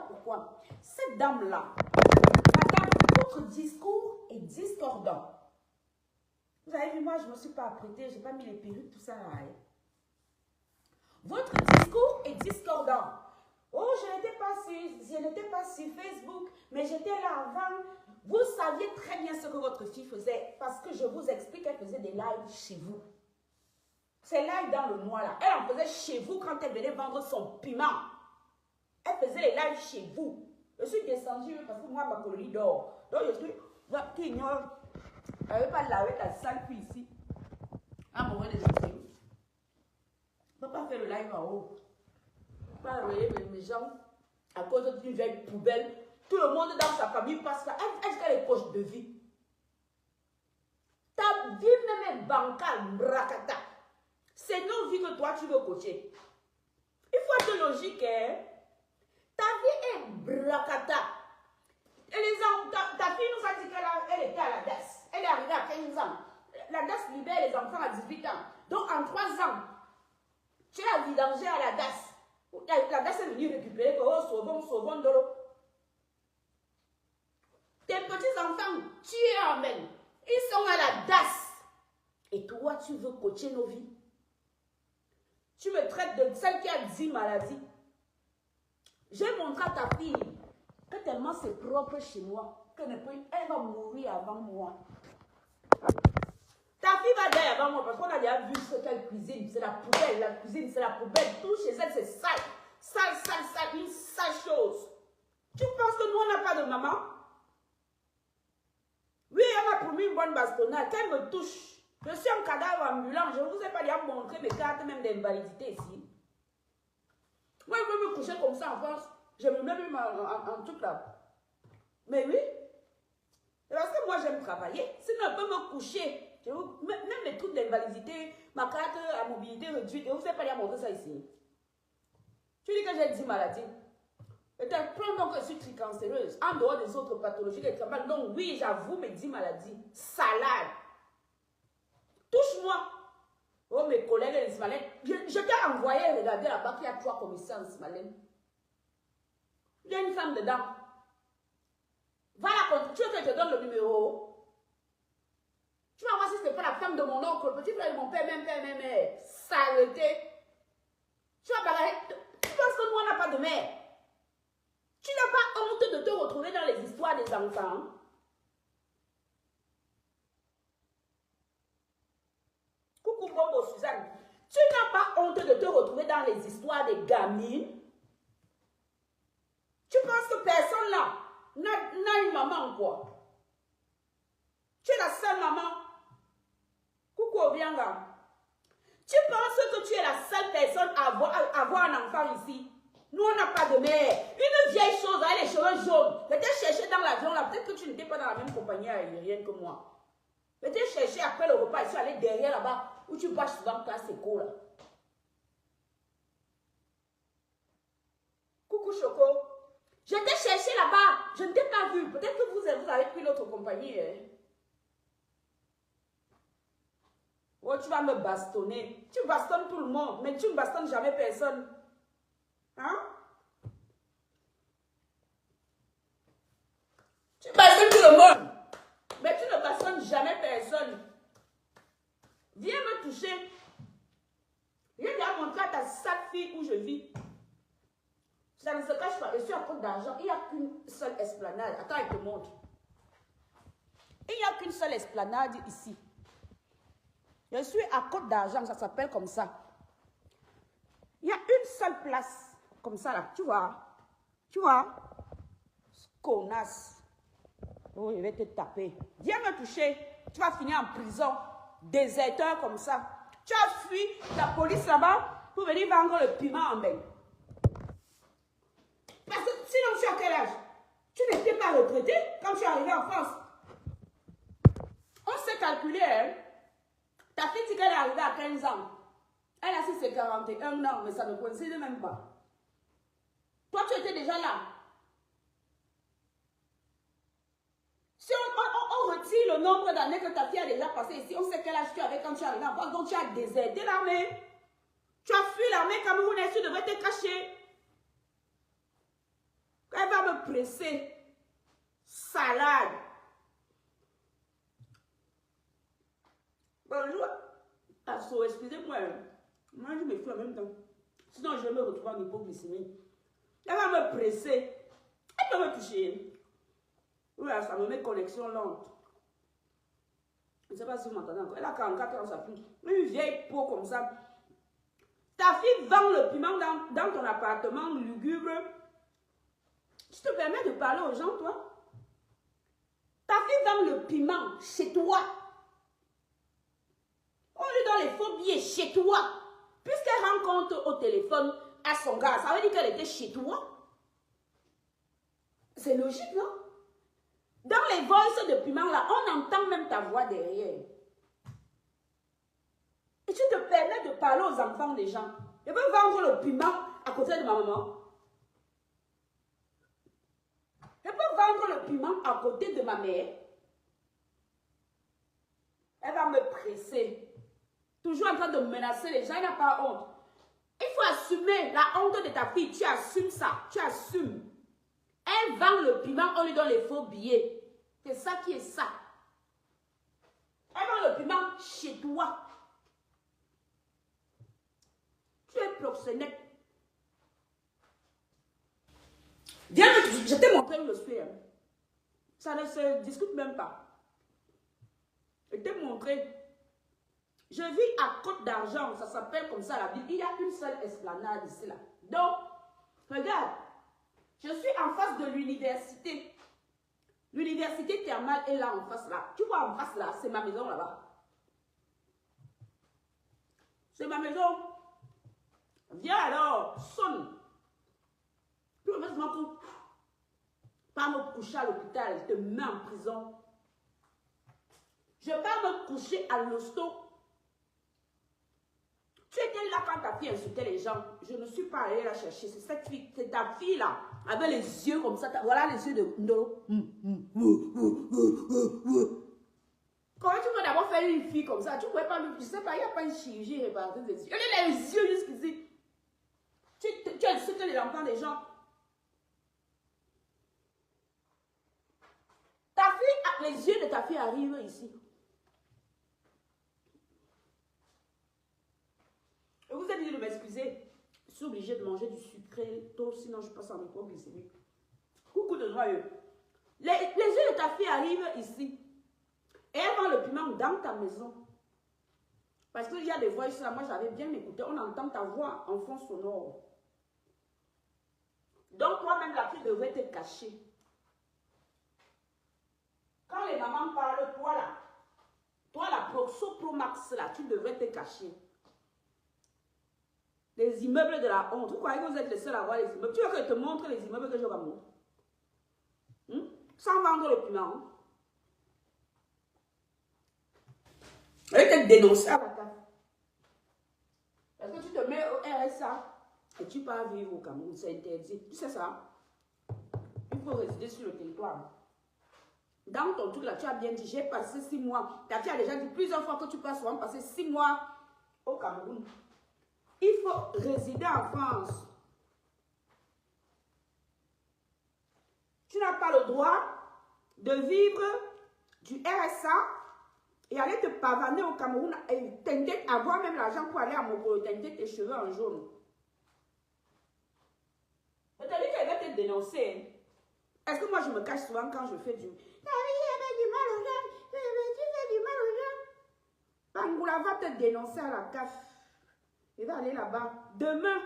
pourquoi. Cette dame-là, madame, votre discours est discordant. Vous avez vu, moi, je ne me suis pas apprêtée, je n'ai pas mis les perruques, tout ça là. Hein. Votre discours est discordant. Oh, je n'étais pas sur Facebook, mais j'étais là avant. Vous saviez très bien ce que votre fille faisait, parce que je vous explique qu'elle faisait des lives chez vous. Ces lives dans le noir là, elle en faisait chez vous quand elle venait vendre son piment. Elle faisait les lives chez vous. Je suis descendue parce que moi, ma colonie dort. Donc je suis, tu ignores, elle ne veut pas laver ta sale fille ici. À mon moment des esprits. Je ne peux pas faire le live en haut. Je ne peux pas réveiller mes gens à cause d'une vieille poubelle. Tout le monde dans sa famille passe par. Est-ce qu'elle est coach de vie? Ta vie même est bancale, brakata. C'est nos vies que toi tu veux coacher. Il faut être logique, hein? Ta vie est brakata. Et ta fille nous a dit qu'elle était à la DAS. Elle est arrivée à 15 ans. La DAS libère les enfants à 18 ans. Donc en 3 ans, tu es vidangé à la DAS. La DAS est venue récupérer que oh, sauvons de l'eau. Tes petits enfants, tu es emmènes. Ils sont à la DAS. Et toi, tu veux coacher nos vies. Tu me traites de celle qui a 10 maladies. J'ai montré à ta fille que tellement c'est propre chez moi, qu'elle va mourir avant moi. Ta fille va dire avant moi parce qu'on a déjà vu ce qu'elle cuisine. C'est la poubelle, la cuisine, c'est la poubelle. Tout chez elle, c'est sale. Sale, sale, sale, une sale chose. Tu penses que nous, on n'a pas de maman? Oui, elle m'a promis une bonne bastonnade. Qu'elle me touche. Je suis un cadavre ambulant. Je ne vous ai pas déjà montré mes cartes même d'invalidité ici. Moi, je veux me coucher comme ça en France. Je me mets même en truc là. Mais oui. C'est parce que moi, j'aime travailler. Sinon, je peux me coucher. Même les trucs d'invalidité, ma carte à mobilité réduite. Je ne vous ai pas déjà montré ça ici. Tu dis que j'ai 10 maladies. Peut-être, prends donc que je suis tricancéreuse. En dehors des autres pathologies de travail. Donc, oui, j'avoue mes 10 maladies. Salade. Touche-moi. Oh, mes collègues, les Ismaël. Je t'ai envoyé regarder là-bas qu'il y a 3 commissaires en Ismaël. Il y a une femme dedans. Va la contre. Tu veux que je te donne le numéro? Tu vas voir si ce n'est pas la femme de mon oncle, le petit frère de mon père, même mère. Saleté. Tu vas bagarrer. Tu penses que nous, on n'a pas de mère? Tu n'as pas honte de te retrouver dans les histoires des enfants? Coucou Bobo Suzanne. Tu n'as pas honte de te retrouver dans les histoires des gamines? Tu penses que personne là n'a une maman quoi? Tu es la seule maman? Coucou Obianga. Tu penses que tu es la seule personne à avoir un enfant ici? Nous, on n'a pas de mère. Une vieille chose, elle a les cheveux jaunes. Peut-être chercher dans l'avion là. Peut-être que tu n'étais pas dans la même compagnie aérienne que moi. Peut-être chercher après le repas. Je suis allée derrière là-bas où tu bâches souvent classe éco là. Coucou Choco. Je t'ai cherché là-bas. Je ne t'ai pas vu. Peut-être que vous avez pris l'autre compagnie. Hein? Oh, tu vas me bastonner. Tu bastonnes tout le monde, mais tu ne bastonnes jamais personne. Hein? Tu bastonnes tout le monde, mais tu ne bastonnes jamais personne. Viens me toucher. Viens te montrer à ta sale fille où je vis. Ça ne se cache pas. Je suis à Côte d'Argent. Il n'y a qu'une seule esplanade. Attends, je te montre. Il n'y a qu'une seule esplanade ici. Je suis à Côte d'Argent. Ça s'appelle comme ça. Il y a une seule place. Comme ça là. Tu vois? Tu vois? Connasse. Oh, je vais te taper. Viens me toucher. Tu vas finir en prison. Déserteur comme ça. Tu as fui la police là-bas pour venir vendre le piment en bain. Parce que sinon, tu as quel âge? Tu n'étais pas retraité quand tu es arrivé en France. On s'est calculé, hein? Ta fille dit qu'elle est arrivée à 15 ans. Elle a 6 et 41 ans, mais ça ne coïncide même pas. Toi, tu étais déjà là. Si on retire le nombre d'années que ta fille a déjà passé ici, on sait quel âge tu avais quand tu es arrivé en France. Donc, tu as déserté l'armée. Tu as fui l'armée camerounaise, tu devrais te cacher. me presser. Salade. Bonjour. Excusez-moi. Moi, je me fais en même temps. Sinon, je vais me retrouver en hypoglycémie. Elle va me presser. Elle peut me toucher. Voilà, ça me met connexion lente. Je ne sais pas si vous m'entendez encore. Elle a 44 ans, ça pue. Une vieille peau comme ça. Ta fille vend le piment dans ton appartement lugubre. Tu te permets de parler aux gens, toi? Ta fille vend le piment chez toi. On lui donne les faux billets chez toi. Puisqu'elle rencontre au téléphone à son gars, ça veut dire qu'elle était chez toi. C'est logique, non? Dans les voices de piment, là, on entend même ta voix derrière. Et tu te permets de parler aux enfants des gens. Je peux vendre le piment à côté de ma maman. Je peux vendre le piment à côté de ma mère. Elle va me presser. Toujours en train de menacer les gens, elle n'a pas honte. Il faut assumer la honte de ta fille. Tu assumes ça. Tu assumes. Elle vend le piment, on lui donne les faux billets. C'est ça qui est ça. Elle vend le piment chez toi. Tu es proxénète. Viens, je t'ai montré où je suis. Hein. Ça ne se discute même pas. Je t'ai montré. Je vis à Côte d'Argent, ça s'appelle comme ça la ville. Il y a une seule esplanade ici là. Donc, regarde, je suis en face de l'université. L'université thermale est là en face là. Tu vois en face là, c'est ma maison là-bas. C'est ma maison. Viens alors, sonne. Puis je m'en pas me coucher à l'hôpital, je te mets en prison. Je vais me coucher à l'hosto. Tu étais là quand ta fille insultait les gens. Je ne suis pas allée la chercher. C'est cette fille, c'est ta fille là, avec les yeux comme ça. Voilà les yeux de Ndolo. Comment tu peux d'abord faire une fille comme ça? Tu ne pouvais pas, je ne sais pas, il n'y a pas une chirurgie répartie des yeux. Il y a les yeux jusqu'ici. Tu insultes les enfants des gens. Ta fille, les yeux de ta fille arrivent ici. Et vous êtes obligé de m'excuser. Je suis obligée de manger du sucré tôt, sinon je passe en hypoglycémie. Coucou de joyeux. Les yeux de ta fille arrivent ici. Et elle vend le piment dans ta maison. Parce qu'il y a des voix ici là, moi j'avais bien écouté. On entend ta voix en fond sonore. Donc toi-même, la fille devrait te cacher. Quand les mamans parlent, toi la Proxo Pro Max là, tu devrais te cacher. Les immeubles de la honte. Vous croyez que vous êtes les seuls à voir les immeubles? Tu veux que je te montre les immeubles que je vais montrer? Sans vendre le piment. Je vais te dénoncer à la CAF. Parce que tu te mets au RSA et tu pars vivre au Cameroun. C'est interdit. Tu sais ça? Il faut résider sur le territoire. Dans ton truc là, tu as bien dit, j'ai passé 6 mois. Tu as déjà dit plusieurs fois que tu passes souvent passer 6 mois au Cameroun. Il faut résider en France. Tu n'as pas le droit de vivre du RSA et aller te pavaner au Cameroun et tenter avoir même l'argent pour aller à Mokolo, tenter tes cheveux en jaune. Je te dis qu'elle va te dénoncer. Est-ce que moi je me cache souvent quand je fais du... Tu fais du mal aux gens. Bangoula va te dénoncer à la CAF. Il va aller là-bas. Demain,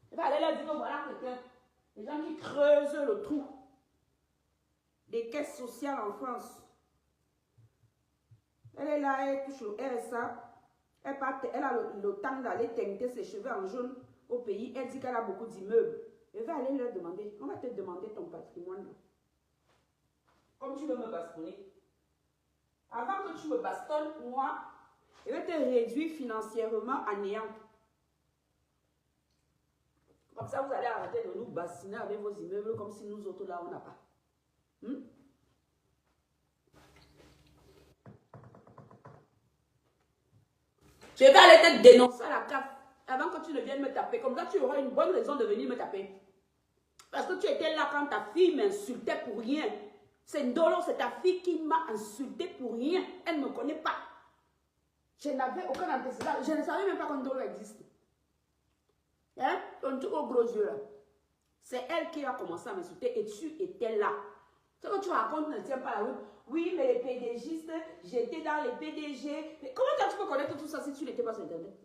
il va aller là dire que voilà quelqu'un. Les gens qui creusent le trou des caisses sociales en France. Elle est là, elle touche le RSA. Elle a le temps d'aller teinter ses cheveux en jaune au pays. Elle dit qu'elle a beaucoup d'immeubles. Elle va aller leur demander. On va te demander ton patrimoine. Comme tu veux me bastonner. Avant que tu me bastonnes, moi, je vais te réduire financièrement à néant. Comme ça, vous allez arrêter de nous bassiner avec vos immeubles comme si nous autres là, on n'a pas. Je vais aller te dénoncer à la CAF avant que tu ne viennes me taper. Comme ça, tu auras une bonne raison de venir me taper. Parce que tu étais là quand ta fille m'insultait pour rien. C'est Ndolo, c'est ta fille qui m'a insulté pour rien. Elle ne me connaît pas. Je n'avais aucun antécédent. Je ne savais même pas que Ndolo existe. Hein? Ton tout gros yeux là. C'est elle qui a commencé à m'insulter et tu étais là. Ce que tu racontes ne tient pas la route. Oui, mais les PDGistes, j'étais dans les PDG. Mais comment tu peux connaître tout ça si tu n'étais pas sur Internet?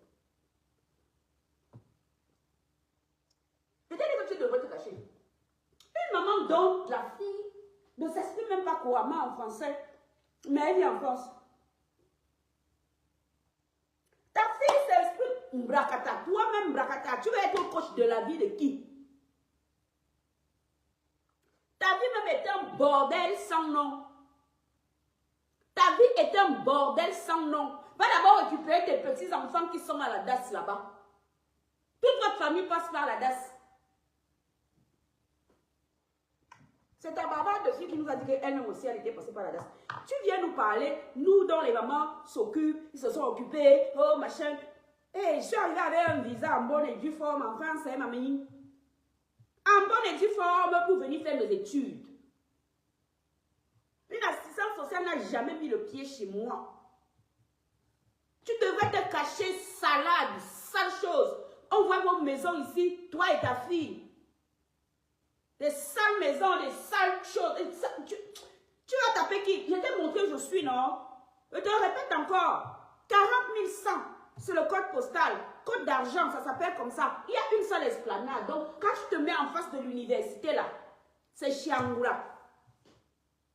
Peut-être que tu devrais te cacher. Une maman dont la fille ne s'exprime même pas couramment en français, mais elle vit en France. Ta fille s'exprime Mbrakata. Toi-même, Mbrakata, tu vas être le coach de la vie de qui? Ta vie même est un bordel sans nom. Ta vie est un bordel sans nom. Va d'abord récupérer tes petits-enfants qui sont à la DAS là-bas. Toute votre famille passe par la DAS. C'est ta bavarde de fille qui nous a dit qu'elle-même aussi, elle était passée par la DAS. Tu viens nous parler, nous dont les mamans s'occupent, ils se sont occupés, oh machin. Et je suis arrivée avec un visa en bonne et due forme en France, hein, mamie. En bonne et due forme pour venir faire mes études. Une assistante sociale n'a jamais mis le pied chez moi. Tu devrais te cacher, salade, sale chose. On voit vos maisons ici, toi et ta fille. Des sales maisons, des sales choses. Tu vas taper qui? Je t'ai montré où je suis, non? Je te répète encore. 40 100, c'est le code postal. Code d'argent, ça s'appelle comme ça. Il y a une seule esplanade. Donc, quand tu te mets en face de l'université, là, c'est Chiangoula.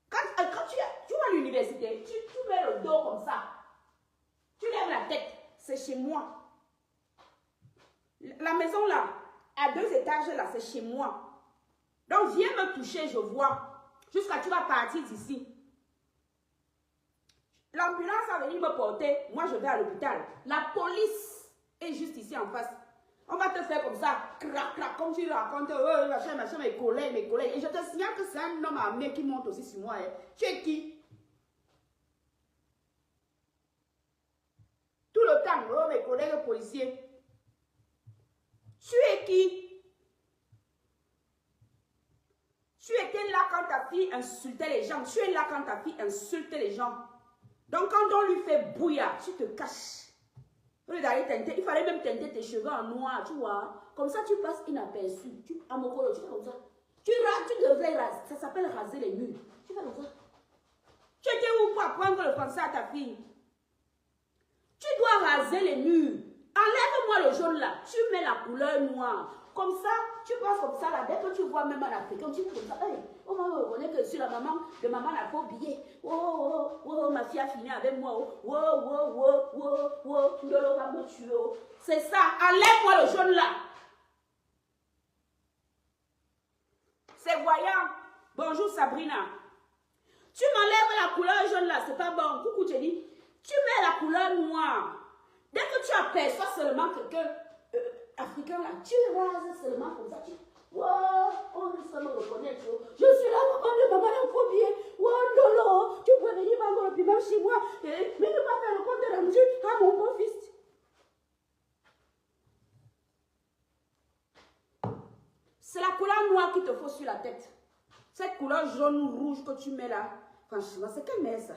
Quand tu vas à l'université, tu mets le dos comme ça. Tu lèves la tête. C'est chez moi. La maison, là, à 2 étages, là, c'est chez moi. Donc, viens me toucher, je vois. Jusqu'à tu vas partir d'ici. L'ambulance va venir me porter. Moi, je vais à l'hôpital. La police est juste ici en face. On va te faire comme ça. Crac, crac, comme tu racontes. Machin, mes collègues. Et je te signale que c'est un homme armé qui monte aussi sur moi. Hein. Tu es qui? Tout le temps, mes collègues policiers. Tu es qui? Tu étais là quand ta fille insultait les gens. Tu es là quand ta fille insultait les gens. Donc, quand on lui fait bouillir, tu te caches. Au lieu d'aller teinter, il fallait même teinter tes cheveux en noir, tu vois. Comme ça, tu passes inaperçu. À Mokolo, tu fais comme ça. Tu devrais raser. Ça s'appelle raser les murs. Tu fais comme ça. Tu étais où pour apprendre le français à ta fille? Tu dois raser les murs. Enlève-moi le jaune là. Tu mets la couleur noire. Comme ça, tu passes comme ça là. Dès que tu vois même un Africain, tu fais comme ça. Hey, on va reconnaître que je suis la maman de maman n'a pas oublié. Oh, ma fille a fini avec moi. Ndolo va me tuer. C'est ça. Enlève-moi le jaune là. C'est voyant. Bonjour Sabrina. Tu m'enlèves la couleur jaune là. C'est pas bon. Coucou Jenny. Tu mets la couleur noire. Dès que tu aperçois seulement quelqu'un africain là, tu rases seulement comme ça. On risque de me reconnaître. Je suis la maman de maman d'inphobie. Ndolo, tu peux venir vendre le piment chez moi. Mais ne pas faire le compte rendu à mon beau-fils. C'est la couleur noire qu'il te faut sur la tête. Cette couleur jaune ou rouge que tu mets là, franchement, c'est quelle merde ça?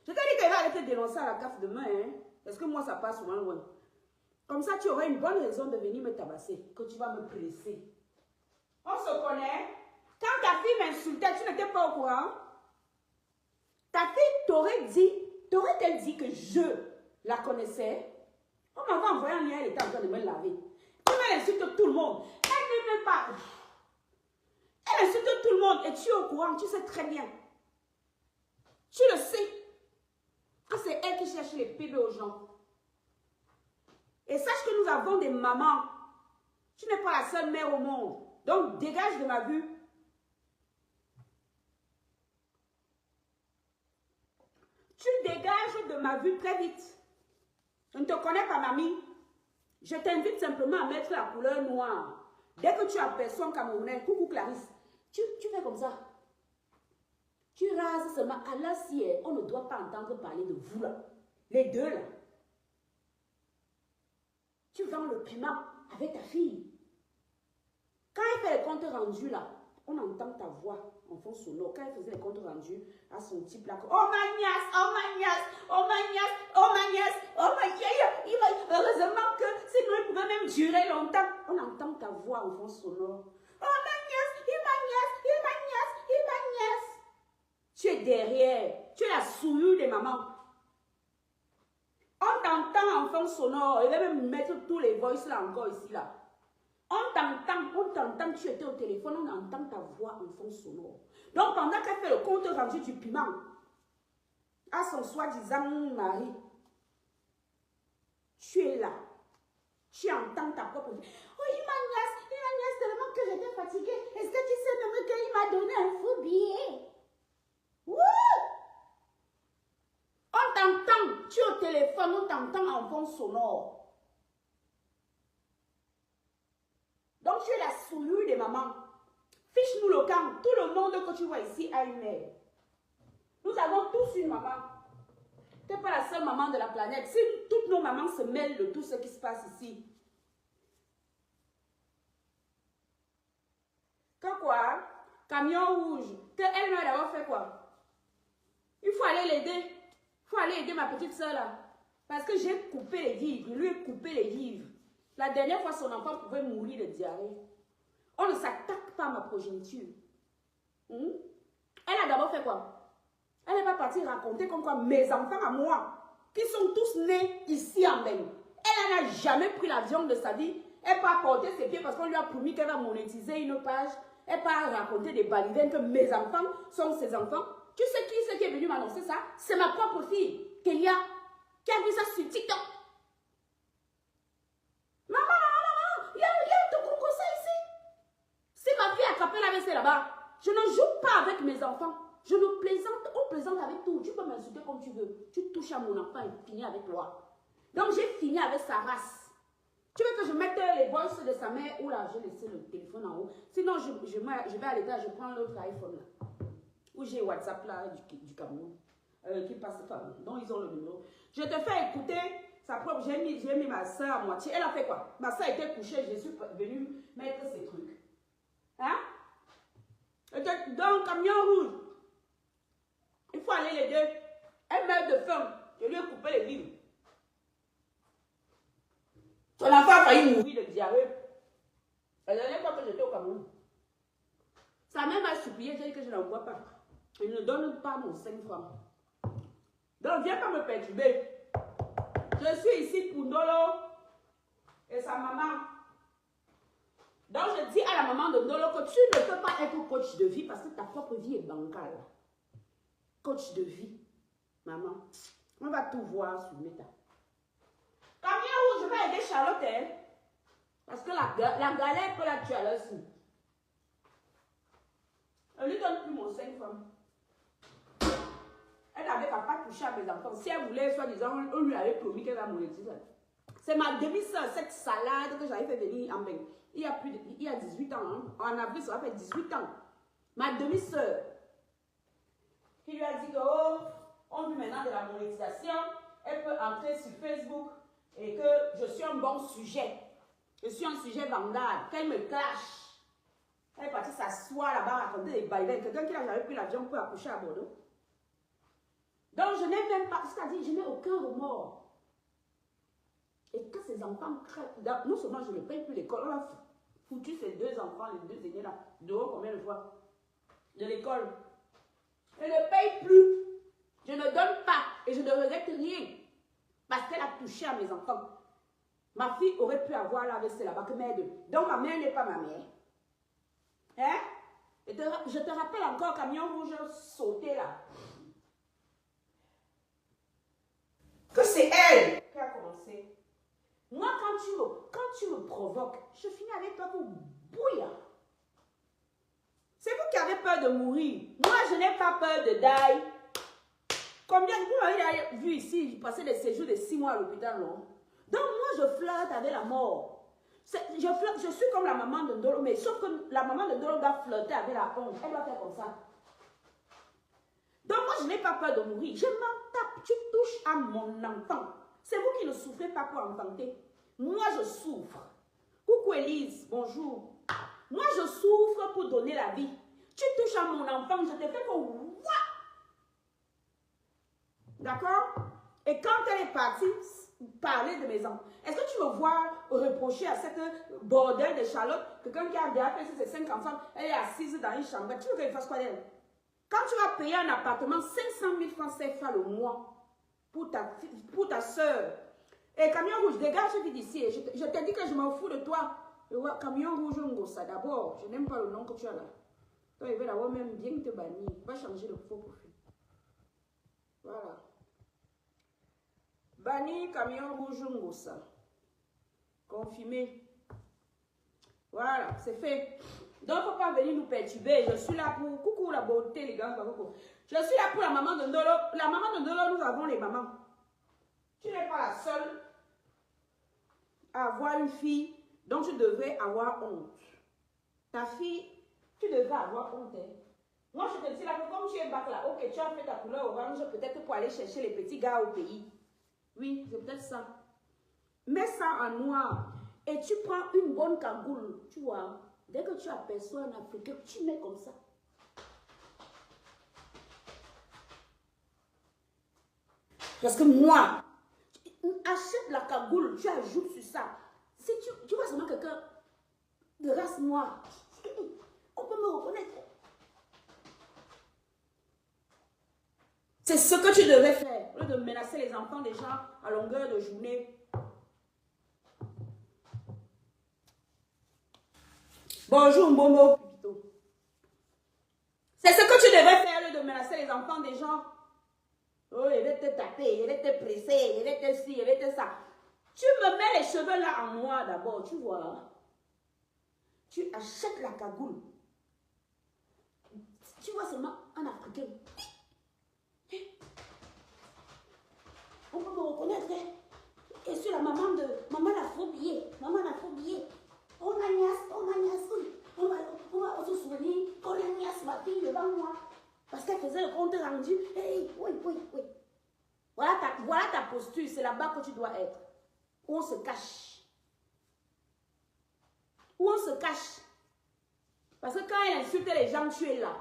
Je t'ai dit qu'elle va aller te dénoncer à la CAF demain, hein? Parce que moi, ça passe souvent loin. Comme ça, tu auras une bonne raison de venir me tabasser, que tu vas me presser. On se connaît. Quand ta fille m'insultait, tu n'étais pas au courant. Ta fille t'aurait-elle dit que je la connaissais? On m'avait envoyé un lien, elle était en train de me laver. Elle insulte tout le monde. Elle n'est même pas... Elle insulte tout le monde et tu es au courant, tu sais très bien. Tu le sais. Que c'est elle qui cherche les bébés aux gens. Et sache que nous avons des mamans. Tu n'es pas la seule mère au monde. Donc, dégage de ma vue. Tu dégages de ma vue très vite. Je ne te connais pas, mamie. Je t'invite simplement à mettre la couleur noire. Dès que tu aperçois un Camerounais, coucou Clarisse, tu fais comme ça. Tu rases seulement. À l'acier, on ne doit pas entendre parler de vous là. Les deux là. Tu vends le piment avec ta fille. Quand elle fait les comptes rendus là, on entend ta voix en fond sonore. Quand elle faisait les comptes rendus à son type là, oh ma nièce, oh ma nièce, oh ma nièce, oh ma nièce, oh ma nièce, heureusement que sinon il pouvait même durer longtemps. On entend ta voix en fond sonore. Oh ma nièce, il ma nièce, il ma nièce, il ma nièce. Tu es derrière, tu es la souillure des mamans. On t'entend en fond sonore, il va même mettre tous les voices là encore ici là. On t'entend, tu étais au téléphone, on entend ta voix en fond sonore. Donc pendant qu'elle fait le compte rendu du piment à son soi-disant mari, tu es là, tu entends ta propre vie. Oh, il m'a nièce tellement que j'étais fatiguée. Est-ce que tu sais même qu'il m'a donné un faux billet? Wouh! On t'entend, tu es au téléphone, on t'entend en fond sonore. Donc, tu es la souillure des mamans. Fiche-nous le camp. Tout le monde que tu vois ici a une mère. Nous avons tous une maman. Tu n'es pas la seule maman de la planète. Si toutes nos mamans se mêlent de tout ce qui se passe ici. Quand quoi? Camion rouge. Elle m'a d'abord fait quoi? Il faut aller l'aider. Il faut aller aider ma petite soeur là. Parce que j'ai coupé les vivres. Je lui ai coupé les vivres. La dernière fois, son enfant pouvait mourir de diarrhée. On ne s'attaque pas à ma progéniture. Elle a d'abord fait quoi? Elle n'est pas partie raconter comme quoi mes enfants à moi, qui sont tous nés ici en même. Elle n'a jamais pris l'avion de sa vie. Elle n'a pas porté ses pieds parce qu'on lui a promis qu'elle va monétiser une page. Elle n'a pas raconté des balivernes que mes enfants sont ses enfants. Tu sais qui c'est qui est venu m'annoncer ça? C'est ma propre fille, Kélia, qui a vu ça sur TikTok. Maman, il y a tout comme ça ici. Si ma fille a attrapé la WC là-bas, je ne joue pas avec mes enfants. Je ne plaisante, on plaisante avec tout. Tu peux m'insulter comme tu veux. Tu touches à mon enfant et finis avec toi. Donc j'ai fini avec sa race. Tu veux que je mette les voices de sa mère ou là, j'ai laissé le téléphone en haut. Sinon, je vais à l'étage, je prends l'autre iPhone là. Où j'ai WhatsApp là du Cameroun. Qui passe pas. Donc ils ont le numéro. Je te fais écouter sa propre. J'ai mis ma soeur à moitié. Elle a fait quoi? Ma soeur était couchée, je suis venue mettre ses trucs. Hein? Dans le camion rouge. Il faut aller l'aider. Elle meurt de faim. Je lui ai coupé les vivres. Son enfant a failli mourir de diarrhée. La dernière fois que j'étais au Cameroun. Sa mère m'a supplié, j'ai dit que je n'en vois pas. Elle ne donne pas mon 5 francs. Donc viens pas me perturber. Je suis ici pour Ndolo et sa maman. Donc je dis à la maman de Ndolo que tu ne peux pas être coach de vie parce que ta propre vie est bancale. Coach de vie, maman. On va tout voir sur Meta. Combien où je vais aider Charlotte, hein? Parce que la galère peut la tuer à l'heure. Elle lui donne plus mon 5 francs. Elle n'avait pas touché à mes enfants. Si elle voulait, soi-disant, on lui avait promis qu'elle va monétiser. C'est ma demi-sœur, cette salade que j'avais fait venir en Beng. Il y a 18 ans. Hein? En avril, ça va faire 18 ans. Ma demi-sœur, qui lui a dit que, oh, on veut maintenant de la monétisation. Elle peut entrer sur Facebook et que je suis un bon sujet. Je suis un sujet vandale. Qu'elle me clash. Elle est partie s'asseoir là-bas, raconter des bails. Quelqu'un qui n'a jamais pris l'avion pour accoucher à Bordeaux. Donc, je n'ai même pas, c'est-à-dire, je n'ai aucun remords. Et que ces enfants crèvent. Non seulement je ne paye plus l'école, on a foutu ces deux enfants, les deux aînés là, dehors combien de fois? De l'école. Je ne paye plus. Je ne donne pas. Et je ne regrette rien. Parce qu'elle a touché à mes enfants. Ma fille aurait pu avoir la vaisselle là-bas que mère de. Donc, ma mère n'est pas ma mère. Hein? Et je te rappelle encore, camion rouge sauté là. Que c'est elle qui a commencé. Moi, quand tu me provoques, je finis avec toi pour bouillir. C'est vous qui avez peur de mourir. Moi, je n'ai pas peur de die. Combien de vous m'avez vu ici, passer des séjours de 6 mois à l'hôpital, non? Donc, moi, je flirte avec la mort. Je suis comme la maman de Ndolo, mais sauf que la maman de Ndolo doit flirter avec la honte. Elle doit faire comme ça. Donc, moi, je n'ai pas peur de mourir. Je m'en tape. Tu touches à mon enfant. C'est vous qui ne souffrez pas pour enfanter. Moi, je souffre. Coucou Élise, bonjour. Moi, je souffre pour donner la vie. Tu touches à mon enfant, je te fais que what? D'accord? Et quand elle est partie parler de mes enfants, est-ce que tu me vois reprocher à cette bordel de Charlotte, quelqu'un qui a déjà fait ses 5 enfants, elle est assise dans une chambre, tu veux qu'elle fasse quoi d'elle? Quand tu vas payer un appartement, 500 000 francs CFA le mois pour ta soeur, et camion rouge, dégage d'ici, je t'ai dit que je m'en fous de toi. Camion rouge, Ngossa, d'abord, je n'aime pas le nom que tu as là. Toi, il va d'abord même bien te bannir, va changer de faux profil. Voilà. Banni, camion rouge, Ngossa. Confirmé. Voilà, c'est fait. Donc, il ne faut pas venir nous perturber. Je suis là pour... Coucou la beauté, les gars. Je suis là pour la maman de Ndolo. La maman de Ndolo, nous avons les mamans. Tu n'es pas la seule à avoir une fille dont tu devrais avoir honte. Ta fille, tu devrais avoir honte. Hein. Moi, je te dis là que comme tu es bac là, ok, tu as fait ta couleur orange, peut-être pour aller chercher les petits gars au pays. Oui, c'est peut-être ça. Mets ça en noir et tu prends une bonne cagoule, tu vois. Dès que tu aperçois un Africain, tu mets comme ça. Parce que moi, achète la cagoule, tu ajoutes sur ça. Si tu vois seulement quelqu'un de race noire, on peut me reconnaître. C'est ce que tu devais faire, au lieu de menacer les enfants des gens à longueur de journée. Bonjour Momo. C'est ce que tu devais faire, au lieu de menacer les enfants des gens. Oh, il va te taper, il va te presser, il va te ci, il va te ça. Tu me mets les cheveux là en noir d'abord, tu vois. Tu achètes la cagoule. Tu vois seulement un Africain. On peut me reconnaître. Je suis la maman de... Maman la phobie. Maman la phobie. On agnace. On va se souvenir qu'on agnace ma fille devant moi. Parce qu'elle faisait le compte rendu. Hey, oui. Voilà ta posture. C'est là-bas que tu dois être. Où on se cache. Parce que quand elle insulte les gens, tu es là.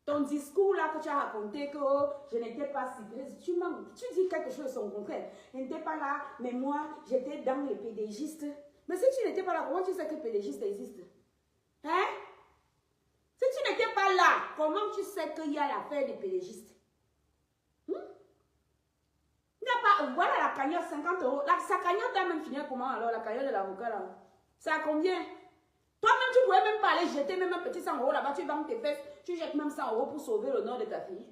Ton discours là que tu as raconté que oh, je n'étais pas ciblée, tu mens. Tu dis quelque chose de son contraire. Je n'étais pas là, mais moi, j'étais dans les pédégistes. Mais si tu n'étais pas là, comment tu sais que les pédégistes existent? Hein? Si tu n'étais pas là, comment tu sais qu'il y a l'affaire des pédégistes? Il n'y a pas... Voilà la cagnotte, 50 €. Sa cagnotte a même fini comment alors, la cagnotte de l'avocat là? C'est à combien? Toi-même, tu ne pouvais même pas aller jeter même un petit 100 € là-bas, tu vends tes fesses, tu jettes même 100 € pour sauver l'honneur de ta fille.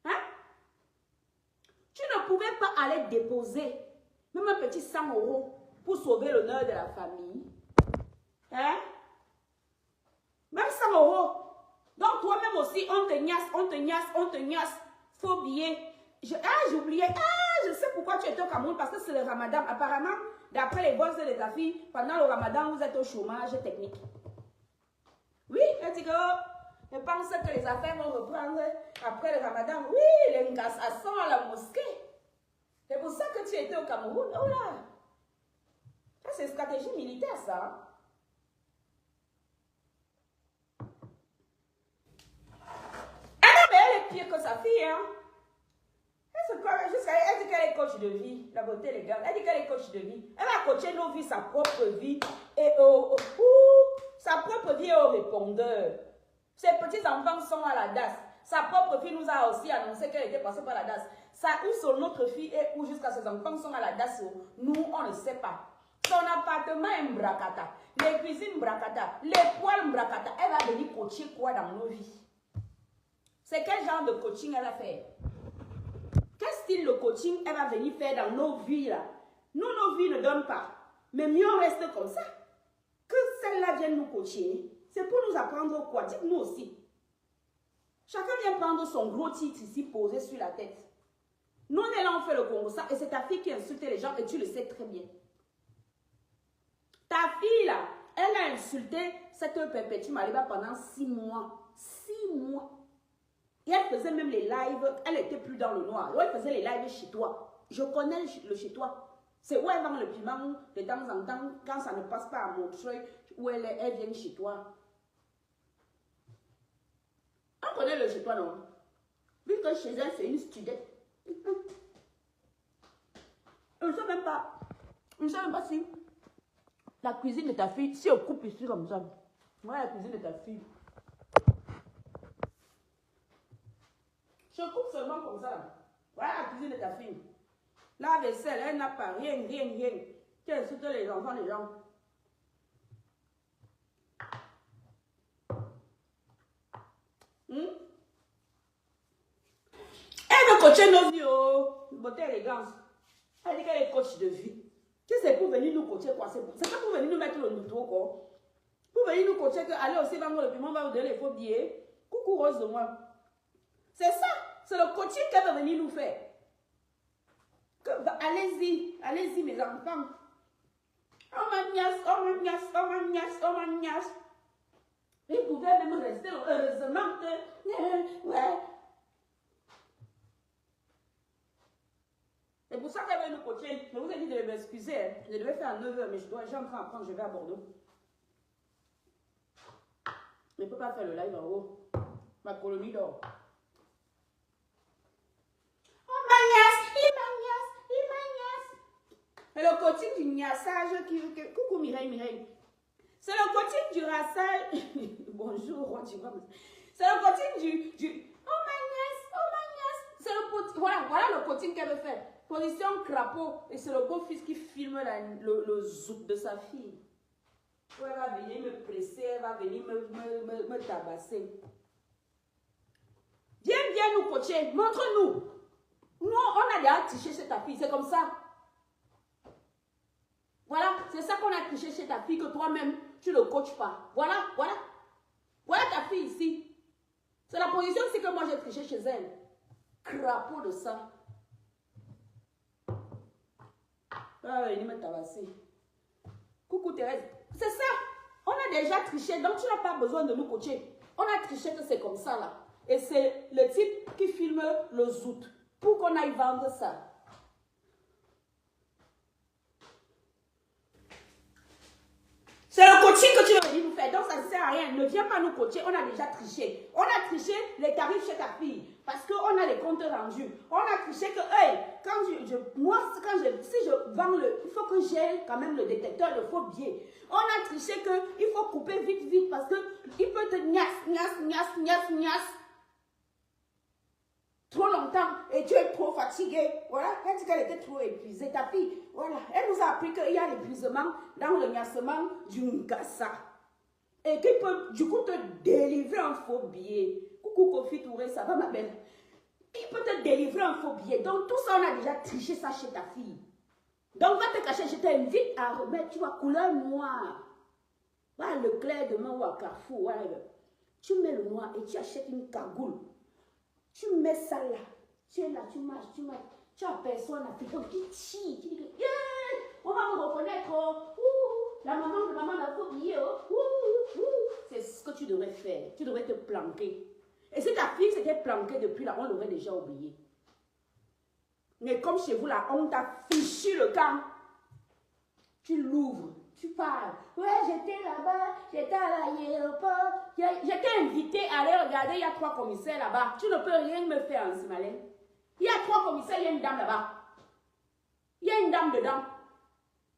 Hein? Tu ne pouvais pas aller déposer même un petit 100 € pour sauver l'honneur de la famille. Hein? Même 100 €. Donc toi-même aussi, on te niasse. Faut oublier. J'ai oublié. Je sais pourquoi tu étais au Cameroun, parce que c'est le Ramadan. Apparemment, d'après les bosses de ta fille, pendant le Ramadan, vous êtes au chômage technique. Oui, elle dit que je pense que les affaires vont reprendre après le Ramadan. Oui, les ngassassons à la mosquée. C'est pour ça que tu étais au Cameroun. Oh là! Ça, c'est stratégie militaire, ça. Ah non, mais elle est pire que sa fille, hein. Elle dit qu'elle est coach de vie, la beauté légale. Elle dit qu'elle est coach de vie. Elle va coacher nos vies, sa propre vie. Et sa propre vie est au répondeur. Ses petits-enfants sont à la DAS. Sa propre fille nous a aussi annoncé qu'elle était passée par la DAS. Où son autre fille est où jusqu'à ses enfants sont à la DAS. Nous, on ne sait pas. Son appartement est Mbrakata. Les cuisines Mbrakata. Les poils Mbrakata. Elle va venir coacher quoi dans nos vies? C'est quel genre de coaching elle va faire? Quel style de coaching elle va venir faire dans nos vies là? Nous, nos vies ne donnent pas. Mais mieux on reste comme ça. Que celle-là vienne nous coacher. C'est pour nous apprendre quoi? Dites-nous aussi. Chacun vient prendre son gros titre ici posé sur la tête. Nous, on est là, on fait le Congo ça. Et c'est ta fille qui insulte les gens et tu le sais très bien. Ta fille là, elle a insulté cette perpétue Maliba pendant 6 mois. 6 mois. Et elle faisait même les lives, elle n'était plus dans le noir. Elle faisait les lives chez toi. Je connais le chez toi. C'est où elle vend le piment de temps en temps, quand ça ne passe pas à Montreuil. ou elle vient chez toi. On connaît le chez toi, non? Vu que chez elle, c'est une studette. Je ne sais même pas. Je ne sais même pas si la cuisine de ta fille, si on coupe ici comme ça. Voilà la cuisine de ta fille. Je coupe seulement comme ça. Voilà la cuisine de ta fille. La vaisselle, elle n'a pas rien. Tu insultes les enfants des gens. Elle veut coacher nos vies, oh. Beauté élégance. Elle dit qu'elle est coach de vie. Que c'est pour venir nous coacher quoi? C'est pas pour venir nous mettre le nouveau quoi. Pour venir nous coacher que allez aussi vendre le piment, on va vous donner les faux billets. Coucou rose de moi. C'est ça. C'est le coaching qu'elle va venir nous faire. Allez-y mes enfants. Oh ma niasse. Ils pouvaient même rester heureusement que... Ouais. C'est pour ça qu'elle veut nous coacher. Je vous ai dit de m'excuser. Je devais faire à 9h, mais j'ai en train d'apprendre, je vais à Bordeaux. Je ne peux pas faire le live en haut. Ma colonie dort. Oh ma niasse. C'est le coaching du niassage qui... Coucou Mireille. C'est le coaching du rassage. Bonjour, roi du roi. C'est le coaching du... Oh ma niasse. C'est le... Voilà le coaching qu'elle veut faire. Position crapaud. Et c'est le beau-fils qui filme le zouk de sa fille. Elle va venir me presser, elle va venir me tabasser. Viens nous coacher. Montre-nous. Nous, on a déjà triché chez ta fille. C'est comme ça. Voilà, c'est ça qu'on a triché chez ta fille, que toi-même, tu ne coaches pas. Voilà ta fille ici. C'est la position aussi que moi j'ai triché chez elle. Crapaud de ça. Ah, il me tabasser. Coucou Thérèse. C'est ça. On a déjà triché, donc tu n'as pas besoin de nous coacher. On a triché que c'est comme ça là. Et c'est le type qui filme le zout pour qu'on aille vendre ça. C'est le coaching que tu veux venir nous faire, donc ça ne sert à rien. Ne viens pas nous coacher, on a déjà triché. On a triché les tarifs chez ta fille, parce qu'on a les comptes rendus. On a triché que, hey, si je vends il faut que j'ai quand même le détecteur de faux billets. On a triché qu'il faut couper vite, parce qu'il peut te niasse. Trop longtemps, et tu es trop fatigué. Voilà, elle dit qu'elle était trop épuisée. Ta fille, voilà, elle nous a appris qu'il y a l'épuisement dans le niassement du Ngassa. Et qu'il peut, du coup, te délivrer un faux billet. Coucou Kofi Touré, ça va ma belle? Il peut te délivrer un faux billet. Donc, tout ça, on a déjà triché ça chez ta fille. Donc, va te cacher. Je t'invite à remettre, tu vois, couleur noire. Va à Leclerc demain ou à Carrefour, voilà. Tu mets le noir et tu achètes une cagoule. Tu mets ça là, tu es là, tu marches, tu as personne africaine qui chie, qui dit que yeah, on va me reconnaître, la maman n'a pas oublié, c'est ce que tu devrais faire, tu devrais te planquer. Et si ta fille s'était planquée depuis là, on l'aurait déjà oublié. Mais comme chez vous là, on t'a fichu le camp, tu l'ouvres. Tu parles. Ouais, j'étais là-bas, j'étais à l'aéroport. J'étais invité à aller regarder, il y a 3 commissaires là-bas. Tu ne peux rien me faire en Simalène. Il y a 3 commissaires, il y a une dame là-bas. Il y a une dame dedans.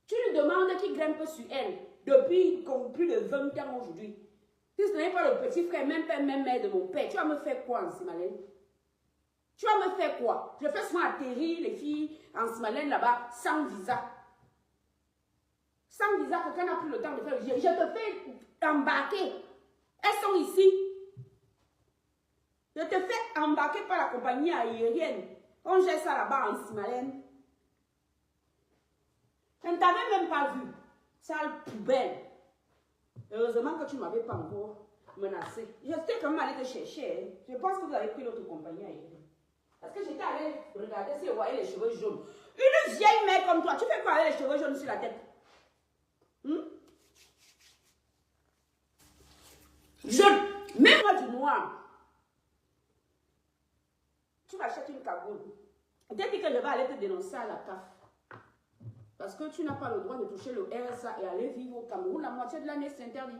Tu lui demandes qui grimpe sur elle depuis plus de 20 ans aujourd'hui. Si ce n'est pas le petit frère, même père, même mère de mon père, tu vas me faire quoi en Simalène? Tu vas me faire quoi? Je fais souvent atterrir les filles en Simalène là-bas sans visa. Sans visa, quelqu'un n'a plus le temps de faire. Je te fais embarquer. Elles sont ici. Je te fais embarquer par la compagnie aérienne. On gère ça là-bas en Simalène. Je ne t'avais même pas vu. Sale poubelle. Heureusement que tu ne m'avais pas encore menacé. J'étais quand même allée te chercher. Je pense que vous avez pris l'autre compagnie aérienne. Parce que j'étais allée regarder si vous voyez les cheveux jaunes. Une vieille mère comme toi, tu fais quoi avec les cheveux jaunes sur la tête? Jaune, mets-moi du noir. Tu m'achètes une cagoule. Dès que je vais aller te dénoncer à la CAF. Parce que tu n'as pas le droit de toucher le RSA et aller vivre au Cameroun. La moitié de l'année, c'est interdit.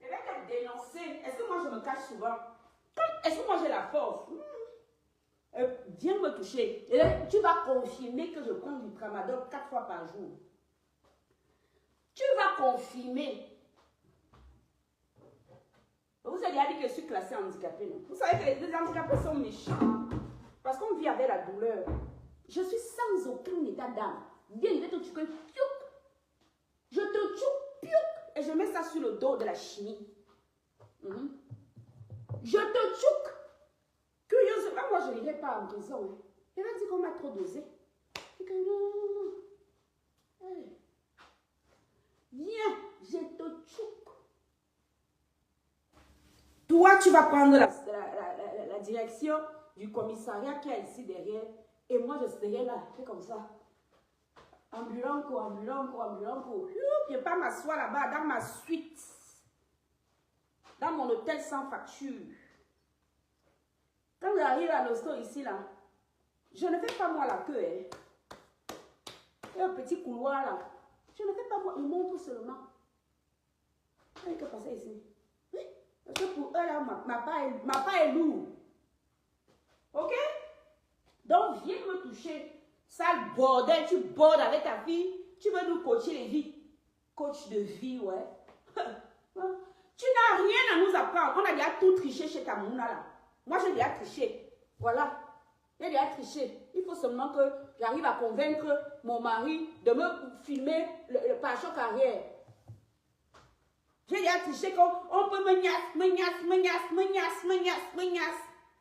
Je vais te dénoncer. Est-ce que moi, je me cache souvent? Est-ce que moi, j'ai la force? Viens me toucher. Et là, tu vas confirmer que je prends du tramadol 4 fois par jour. Tu vas confirmer. Vous avez dit que je suis classée handicapée. Non? Vous savez que les handicapés sont méchants. Parce qu'on vit avec la douleur. Je suis sans aucun état d'âme. Viens, je vais te tuer. Je te tue. Et je mets ça sur le dos de la chimie. Je te tue. Curieusement, moi, je n'irai pas en prison. Hein. Il va dire qu'on m'a trop dosé. Viens, je te tue. Toi, tu vas prendre la direction du commissariat qui est ici derrière. Et moi, je serai là, c'est comme ça. Ambulant. Je ne vais pas m'asseoir là-bas dans ma suite. Dans mon hôtel sans facture. Quand j'arrive à l'hosto ici, là, je ne fais pas moi la queue. Hein. Et un petit couloir là. Je ne fais pas moi, ils montent seulement. Qu'est-ce qui passe ici? Oui, parce que pour eux là, ma part est lourde. Ok? Donc viens me toucher. Sale bordel, tu bordes avec ta fille. Tu veux nous coacher les vies. Coach de vie, ouais. Tu n'as rien à nous apprendre. On a déjà tout triché chez ta mouna là. Moi, j'ai déjà triché. Voilà. J'ai déjà triché. Il faut seulement que j'arrive à convaincre mon mari de me filmer le pare-choc arrière. J'ai déjà triché qu'on peut me gnasse.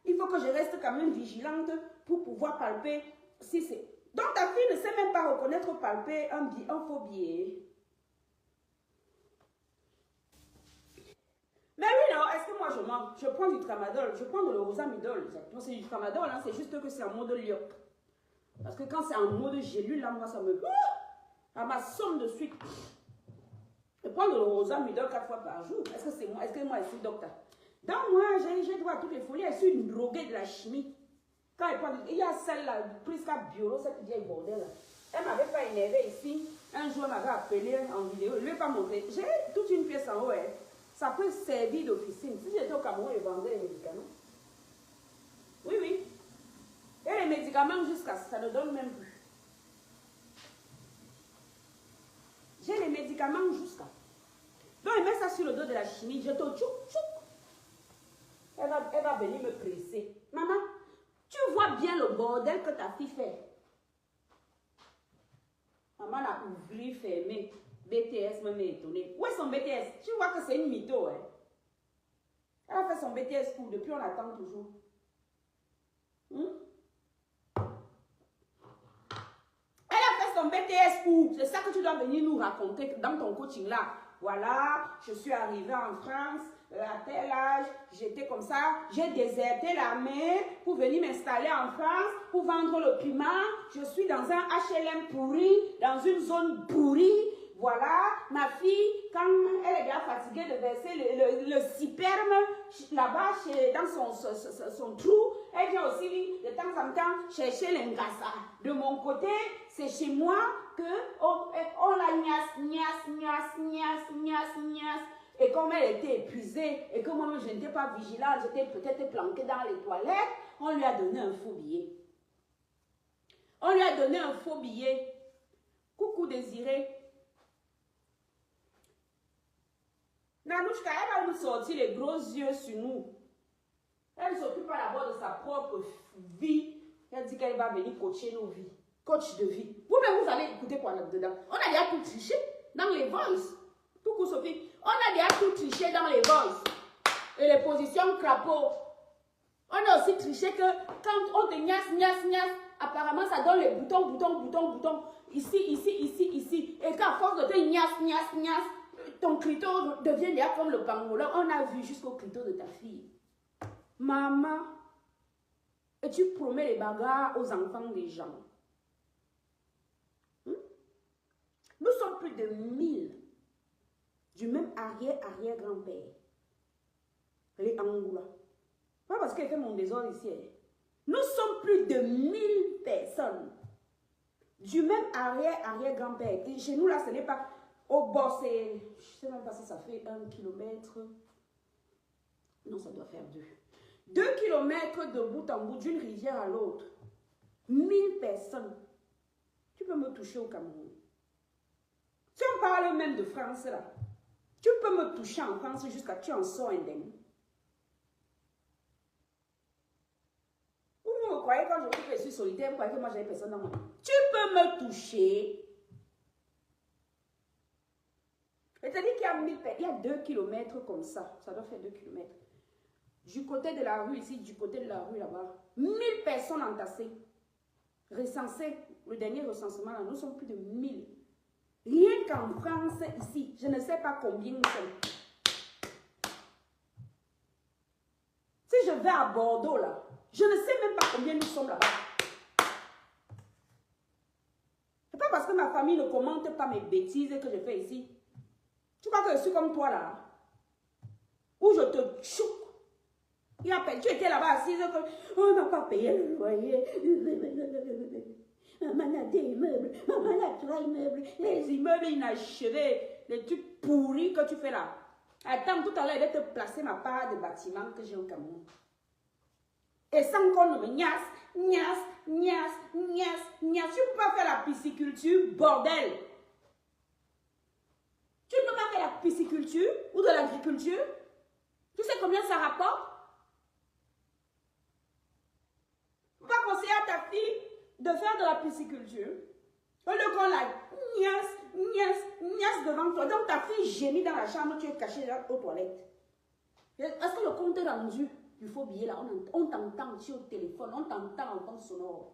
Il faut que je reste quand même vigilante pour pouvoir palper. Si c'est... Donc, ta fille ne sait même pas reconnaître palper un faux billet. Mais oui, non, est-ce que moi je mens? Je prends du tramadol, je prends de l'orosamidol. C'est du tramadol, hein, c'est juste que c'est en mode lioc. Parce que quand c'est en mode gélule, là, moi, ça me... Ça m'assomme de suite. Je prends de l'orosamidol 4 fois par jour. Est-ce que c'est moi? Est-ce que moi, je suis docteur? Donc, moi, j'ai droit à toutes les folies. Je suis une droguée de la chimie. Quand elle prend... Il y a celle-là, plus qu'à Biolo, cette vieille bordel là. Elle m'avait pas énervé ici. Un jour, elle m'avait appelé en vidéo. Je ne lui ai pas montré. J'ai toute une pièce en haut, hein. Ça peut servir d'officine. Si j'étais au Cameroun, je vendais les médicaments. Oui, oui. Et les médicaments jusqu'à ça ne donne même plus. J'ai les médicaments jusqu'à. Donc, elle met ça sur le dos de la chimie. Je te tchouk. Elle va venir me presser. Maman, tu vois bien le bordel que ta fille fait. Maman l'a ouvert, fermé. BTS me met étonné. Où est son BTS? Tu vois que c'est une mytho, hein? Elle a fait son BTS pour depuis, on attend toujours. Elle a fait son BTS pour. C'est ça que tu dois venir nous raconter dans ton coaching là. Voilà, je suis arrivée en France à tel âge, j'étais comme ça, j'ai déserté l'armée pour venir m'installer en France, pour vendre le piment. Je suis dans un HLM pourri, dans une zone pourrie. Voilà, ma fille, quand elle est déjà fatiguée de verser le sperme là-bas dans son trou, elle vient aussi de temps en temps chercher l'engassa. De mon côté, c'est chez moi que on la gnasse. Et comme elle était épuisée et que moi je n'étais pas vigilante, j'étais peut-être planquée dans les toilettes, on lui a donné un faux billet. Coucou Désiré. Nanouchka, elle va nous sortir les gros yeux sur nous. Elle ne s'occupe pas d'abord de sa propre vie. Elle dit qu'elle va venir coacher nos vies. Coach de vie. Vous-même, vous allez écouter quoi là-dedans? On a déjà tout triché dans les voices. Coucou Sophie. On a déjà tout triché dans les voices. Et les positions crapaud. On a aussi triché que quand on te gnasse, apparemment ça donne les boutons. Ici. Et qu'à force de te gnasse, ton clito devient déjà comme le pangolin. On a vu jusqu'au clito de ta fille. Maman, et tu promets les bagarres aux enfants des gens. Nous sommes plus de 1000 du même arrière-grand-père. Les Angoula. Pas parce qu'elle fait mon désordre ici. Hein. Nous sommes plus de 1000 personnes. Du même arrière-grand-père. Et chez nous, là, ce n'est pas... Au bord, c'est... Je ne sais même pas si ça fait 1 kilomètre. Non, ça doit faire 2. 2 kilomètres de bout en bout, d'une rivière à l'autre. 1000 personnes. Tu peux me toucher au Cameroun. Si on parle même de France, là, tu peux me toucher en France jusqu'à tu en sors indemne. Vous me croyez quand je dis que je suis solitaire, vous croyez que moi j'avais personne dans mon vie. Tu peux me toucher. C'est-à-dire qu'il y a 1000 personnes, il y a 2 kilomètres comme ça. Ça doit faire 2 kilomètres. Du côté de la rue ici, du côté de la rue là-bas. 1000 personnes entassées. Recensées. Le dernier recensement, là, nous sommes plus de 1000. Rien qu'en France, ici, je ne sais pas combien nous sommes. Si je vais à Bordeaux, là, je ne sais même pas combien nous sommes là-bas. C'est pas parce que ma famille ne commente pas mes bêtises que je fais ici. Tu crois que je suis comme toi, là? Où je te choupe. Tu étais là-bas assise, on n'a pas payé le loyer. Maman a des immeubles, maman a 3 immeubles. Les immeubles inachevés, les trucs pourris que tu fais là. Attends, tout à l'heure, je vais te placer ma part de bâtiment que j'ai au Cameroun. Et sans qu'on me niasse. Tu peux pas faire la pisciculture, bordel. Tu ne peux pas faire la pisciculture ou de l'agriculture. Tu sais combien ça rapporte? Tu vas conseiller à ta fille de faire de la pisciculture. Au lieu qu'on la niasse devant toi. Donc ta fille gémit dans la chambre, tu es caché aux toilettes. Est-ce que le compte rendu du faux billet là, on t'entend sur le téléphone, on t'entend en temps sonore.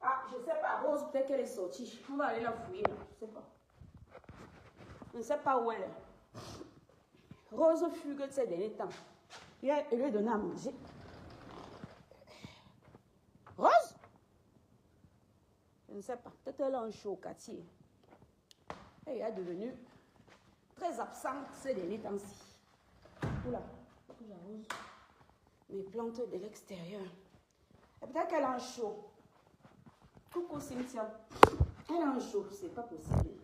Ah, je sais pas, Rose, peut-être qu'elle est sortie. On va aller la fouiller là, je sais pas. Je ne sais pas où elle est. Rose fugue de ces derniers temps. Elle lui a donné à manger. Rose? Je ne sais pas. Peut-être elle est en chaud au quartier. Elle est devenue très absente ces derniers temps-ci. Oula, faut que j'arrose mes plantes de l'extérieur. Peut-être qu'elle est en chaud. Coucou Cynthia. Elle est en chaud, c'est pas possible.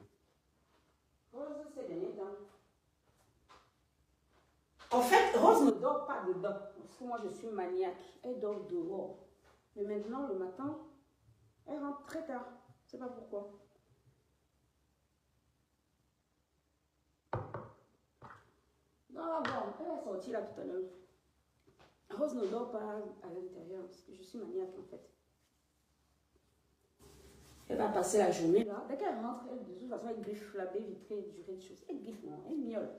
Rose, ces derniers temps. En fait, Rose ne dort pas dedans. Parce que moi, je suis maniaque. Elle dort dehors. Mais maintenant, le matin, elle rentre très tard. Je ne sais pas pourquoi. Non, bon, elle est sortie là tout à l'heure. Rose ne dort pas à l'intérieur. Parce que je suis maniaque, en fait. Elle va passer la journée là. Dès qu'elle rentre, elle, de toute façon, elle griffe la baie vitrée du rez-de-chaussée. Elle griffe, non, elle miaule.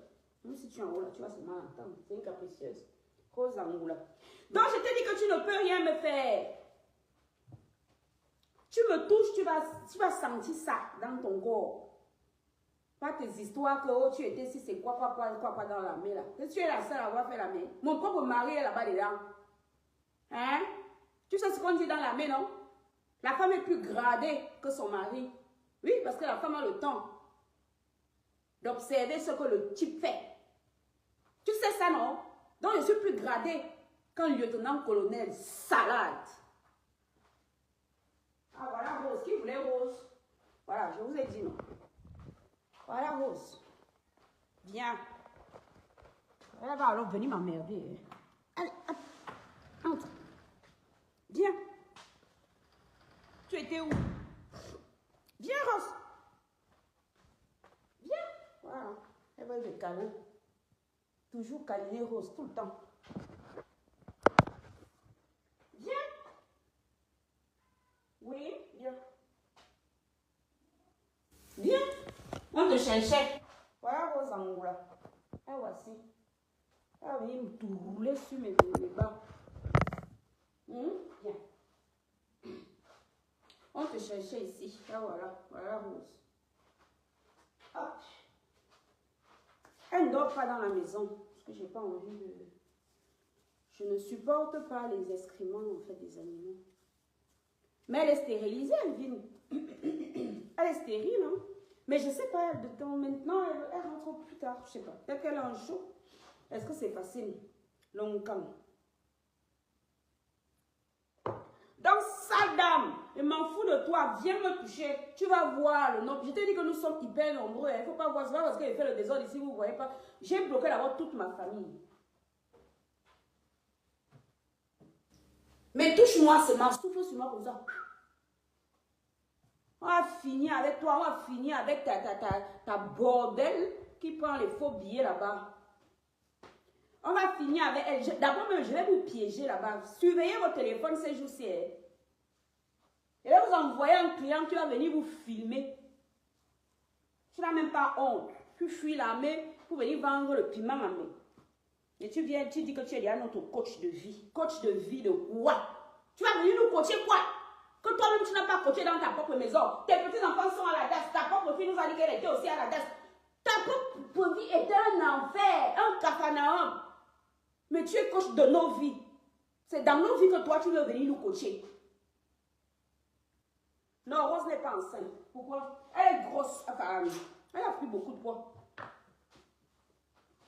Même si tu es en haut là, tu vas seulement l'entendre. C'est une capricieuse. Rose en haut là. Donc, je t'ai dit que tu ne peux rien me faire. Tu me touches, tu vas sentir ça dans ton corps. Pas tes histoires que oh, tu étais si c'est quoi dans la main là. Tu es la seule à avoir fait la main. Mon propre mari est là-bas dedans. Hein? Tu sais ce qu'on dit dans la main, non? La femme est plus gradée que son mari. Oui, parce que la femme a le temps d'observer ce que le type fait. Tu sais ça, non? Donc, je suis plus gradée qu'un lieutenant-colonel salade. Ah, voilà Rose. Qui voulait Rose? Voilà, je vous ai dit non. Voilà Rose. Viens. Elle va alors venir m'emmerder. Allez, hop. Entre. Viens. Tu étais où? Viens, Rose. Viens. Voilà. Elle va être câlin. Toujours câliner Rose, tout le temps. Viens. Oui, viens. Viens. On te cherchait. Voilà Rose Angoula. Ah, voici. Elle va venir me tout rouler sur mes bas. Viens. On te cherchait ici. Ah, voilà. Voilà Rose. Hop. Elle ne dort pas dans la maison. Parce que je n'ai pas envie de... Je ne supporte pas les excréments en fait des animaux. Mais elle est stérilisée, elle vit. Elle est stérile, hein. Mais je ne sais pas, de temps maintenant, elle rentre plus tard. Je ne sais pas. Peut-être qu'elle est en chaud. Est-ce que c'est facile? Longtemps. Donc, sale dame, je m'en fous de toi, viens me toucher, tu vas voir le nombre. Je t'ai dit que nous sommes hyper nombreux, il ne faut pas voir, c'est pas parce que j'ai fait le désordre ici, vous ne voyez pas. J'ai bloqué d'abord toute ma famille. Mais touche-moi seulement, souffle sur moi comme ça. On va finir avec toi, on va finir avec ta bordel qui prend les faux billets là-bas. On va finir avec elle. D'abord même, je vais vous piéger là-bas. Surveillez vos téléphones ces jours-ci. Je vais vous envoyer un client qui va venir vous filmer. Tu n'as même pas honte. Tu fuis l'armée pour venir vendre le piment à main. Et tu viens, tu dis que tu es déjà notre coach de vie. Coach de vie de quoi? Tu vas venir nous coacher quoi? Que toi-même tu n'as pas coaché dans ta propre maison. Tes petits-enfants sont à la DAS. Ta propre fille nous a dit qu'elle était aussi à la DAS. Ta propre vie était un enfer, un capharnaüm. Mais tu es coach de nos vies. C'est dans nos vies que toi tu veux venir nous coacher. Non, Rose n'est pas enceinte. Pourquoi? Elle est grosse. Enfin, elle a pris beaucoup de poids.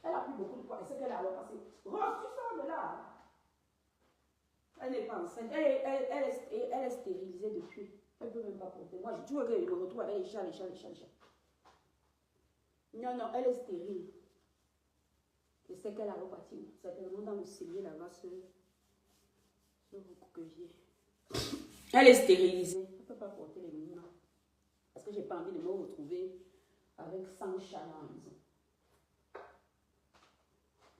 Elle a pris beaucoup de poids. Et c'est qu'elle a alors passé. Rose, tu sors de là. Elle n'est pas enceinte. Elle est stérilisée depuis. Elle ne peut même pas porter. Moi, je veux que je me retrouve avec les chats. Non, non, elle est stérile. Je sais qu'elle a reparti. Certainement dans le cellier là-bas, ce coquelier. Elle est stérilisée. Elle ne peut pas porter les mouvements. Parce que je n'ai pas envie de me retrouver avec 100 chats dans la maison.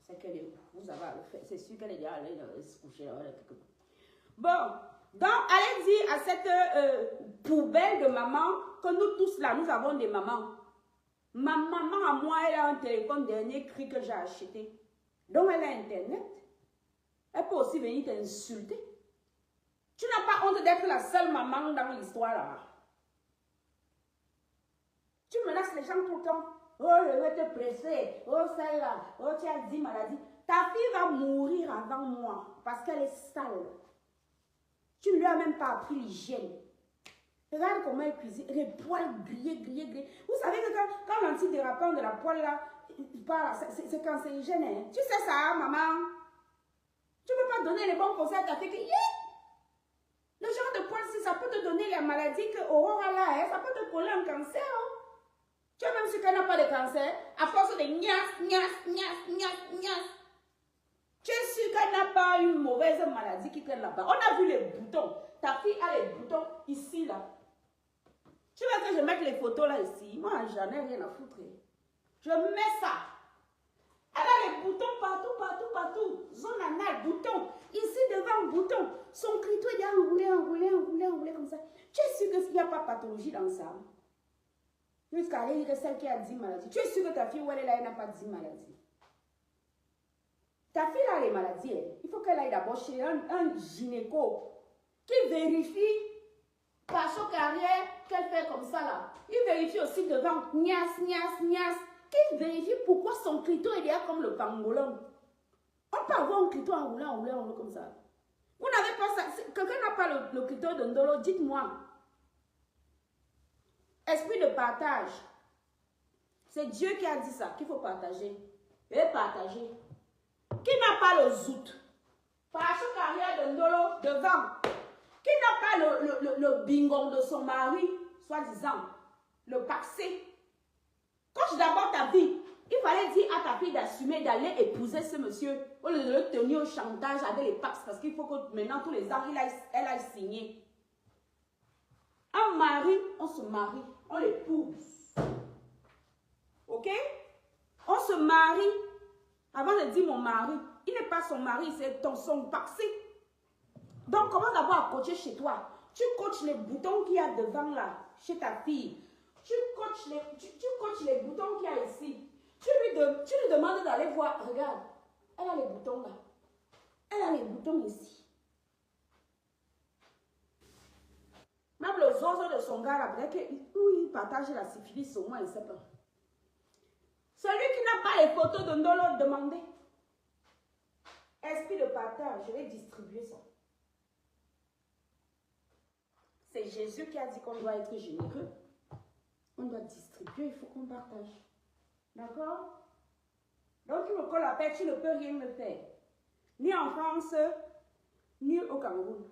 C'est qu'elle est. Vous avez à le faire. C'est sûr qu'elle est déjà allée se coucher là-bas quelque part. Bon, donc allez dire à cette poubelle de maman que nous tous là, nous avons des mamans. Ma maman à moi, elle a un téléphone dernier cri que j'ai acheté. Donc elle a Internet. Elle peut aussi venir t'insulter. Tu n'as pas honte d'être la seule maman dans l'histoire là. Tu menaces les gens tout le temps. Oh, je vais te presser. Oh, celle-là. Oh, tu as 10 maladies. Ta fille va mourir avant moi parce qu'elle est sale. Tu ne lui as même pas appris l'hygiène. Regarde comment elle cuisine. Les poils grillés. Vous savez que quand l'antidérapant de la poêle là, c'est cancérigène. Hein? Tu sais ça, maman? Tu ne peux pas donner les bons conseils à ta fille. Le genre de poêle, si ça peut te donner la maladie que Aurora là, hein, ça peut te coller un cancer. Hein? Tu es même sûr qu'elle n'a pas de cancer à force de nias. Tu es sûr qu'elle n'a pas une mauvaise maladie qui traîne là-bas. On a vu les boutons. Ta fille a les boutons ici, là. Tu veux que je mette les photos là, ici? Moi, j'en ai rien à foutre. Je mets ça. Elle a les boutons partout. Zone anale, boutons. Ici, devant, bouton. Son clito est enroulé comme ça. Tu es sûr qu'il n'y a pas de pathologie dans ça? Jusqu'à aller dire que celle qui a 10 maladies. Tu es sûr que ta fille, où elle est là, elle n'a pas 10 maladies? Ta fille a les maladies. Il faut qu'elle aille d'abord chez un gynéco qui vérifie par son carrière qu'elle fait comme ça là. Il vérifie aussi devant, nias. Qui vérifie pourquoi son clito est déjà comme le pangolin. On peut avoir un clito enroulé comme ça. Vous n'avez pas ça. Quelqu'un n'a pas le clito de Ndolo, dites-moi. Esprit de partage. C'est Dieu qui a dit ça, qu'il faut partager. Et partager. Qui n'a pas le zout? Par son carrière de Ndolo devant. Qui n'a pas le bingon de son mari, soi-disant, le paxé. Coche d'abord ta vie. Il fallait dire à ta fille d'assumer d'aller épouser ce monsieur au lieu de le tenir au chantage avec les pax parce qu'il faut que maintenant tous les ans, elle aille signer. Un mari, on se marie, on l'épouse. Ok? On se marie. Avant de dire mon mari, il n'est pas son mari, c'est son paxé. Donc, commence d'abord à coacher chez toi. Tu coaches les boutons qu'il y a devant là, chez ta fille. Tu coaches les boutons qu'il y a ici. Tu lui demandes d'aller voir. Regarde, elle a les boutons là. Elle a les boutons ici. Même le zozo de son gars là, peut-être qu'il partage la syphilis au moins, il ne sait pas. Celui qui n'a pas les photos de Ndolo, demandez. Esprit de partage, je vais distribuer ça. C'est Jésus qui a dit qu'on doit être généreux. On doit distribuer, il faut qu'on partage. D'accord? Donc tu me colles la paix, tu ne peux rien me faire. ni en France, ni au Cameroun.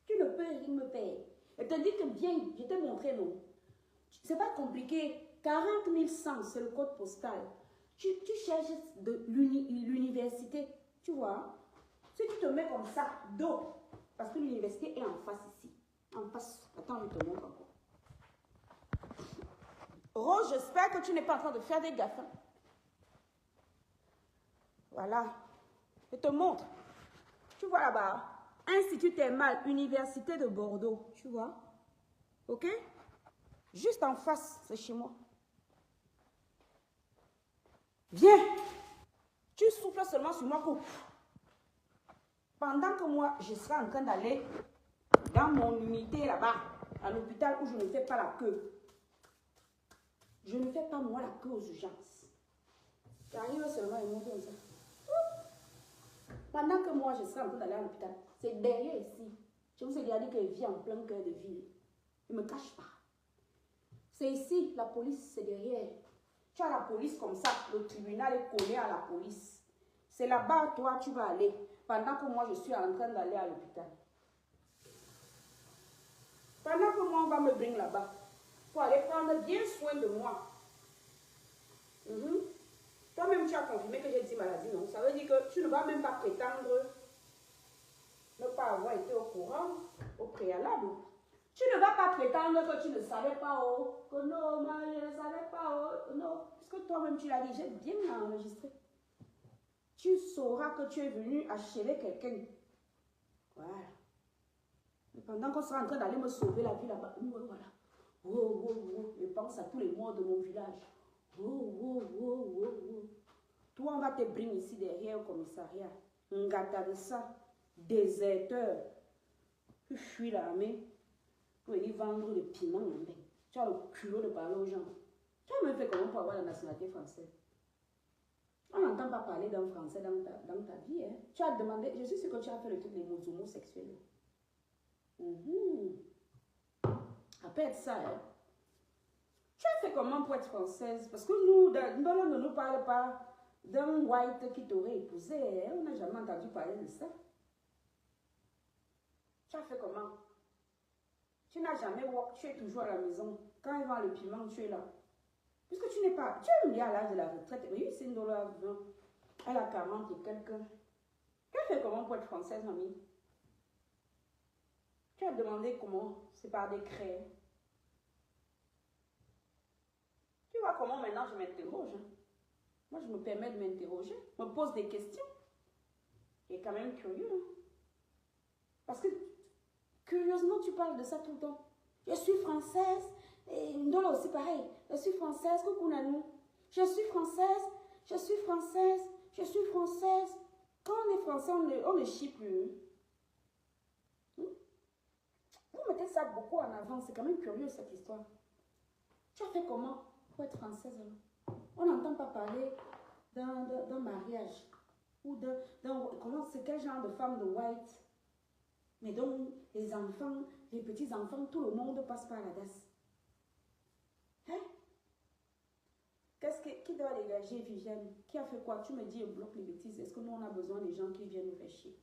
Tu ne peux rien me faire. Et te dis que bien, je t'ai montré, non. C'est pas compliqué. 40 100, c'est le code postal. Tu cherches de l'université, tu vois. Si tu te mets comme ça, dos, parce que l'université est en face ici. En face. Attends, je te montre encore. Rose, j'espère que tu n'es pas en train de faire des gaffes. Voilà. Je te montre. Tu vois là-bas. Institut Thermal, Université de Bordeaux. Tu vois? Ok? Juste en face, c'est chez moi. Viens. Tu souffles seulement sur moi. Pendant que moi, je serai en train d'aller dans mon unité là-bas, à l'hôpital où je ne fais pas la queue. Je ne fais pas moi la queue aux urgences. J'arrive seulement et monte comme ça. Pendant que moi, je serai en train d'aller à l'hôpital, c'est derrière ici. Je vous ai déjà dit qu'elle vit en plein cœur de ville. Ne me cache pas. C'est ici, la police, c'est derrière. Tu as la police comme ça, le tribunal est collé à la police. C'est là-bas, toi, tu vas aller. Pendant que moi, je suis en train d'aller à l'hôpital. Pendant que moi, on va me bring là-bas. Pour aller prendre bien soin de moi. Toi-même, tu as confirmé que j'ai dit maladie, non? Ça veut dire que tu ne vas même pas prétendre ne pas avoir été au courant au préalable. Tu ne vas pas prétendre que tu ne savais pas, oh, que non, moi, je ne savais pas, oh, non. Puisque toi-même, tu l'as dit, j'ai bien enregistré. Tu sauras que tu es venu achever quelqu'un. Voilà. Et pendant qu'on sera en train d'aller me sauver la vie là-bas, voilà. Oh, oh, oh. Je pense à tous les morts de mon village. Oh, oh, oh, oh, oh. Toi, on va te bring ici derrière au commissariat. Ngata de ça. Déserteur. Tu fuis l'armée pour venir vendre des piments. Tu as le culot de parler aux gens. Tu as même fait comment pour avoir la nationalité française? On n'entend pas parler d'un français dans ta vie. Hein? Tu as demandé, je suis sûre que tu as fait le truc des homosexuels. Après ça, hein? Tu as fait comment pour être française? Parce que nous, on ne nous parle pas d'un white qui t'aurait épousé. Hein? On n'a jamais entendu parler de ça. Tu as fait comment? Tu n'as jamais work, tu es toujours à la maison. Quand ils vendent le piment, tu es là. Puisque tu n'es pas... Tu es lié à l'âge de la retraite. Oui, c'est $1,20. Elle a 40 et quelqu'un. Tu as fait comment pour être française, mamie? Tu as demandé comment? C'est par décret. Tu vois comment maintenant je m'interroge. Hein? Moi, je me permets de m'interroger. Je me pose des questions. Et quand même curieux. Hein? Parce que, curieusement, tu parles de ça tout le temps. Je suis française. Et Ndola aussi pareil. Je suis française. Coucou Nanou. Je suis française. Je suis française. Je suis française. Quand on est français, on ne chie plus. Vous mettez ça beaucoup en avant. C'est quand même curieux cette histoire. Tu as fait comment pour être française? On n'entend pas parler d'un mariage. Ou comment c'est quel genre de femme de white. Mais donc, les enfants, les petits-enfants, tout le monde passe par la DAS. Hein? Qui doit dégager, Vigène? Qui a fait quoi? Tu me dis, bloque les bêtises. Est-ce que nous, on a besoin des gens qui viennent nous faire chier?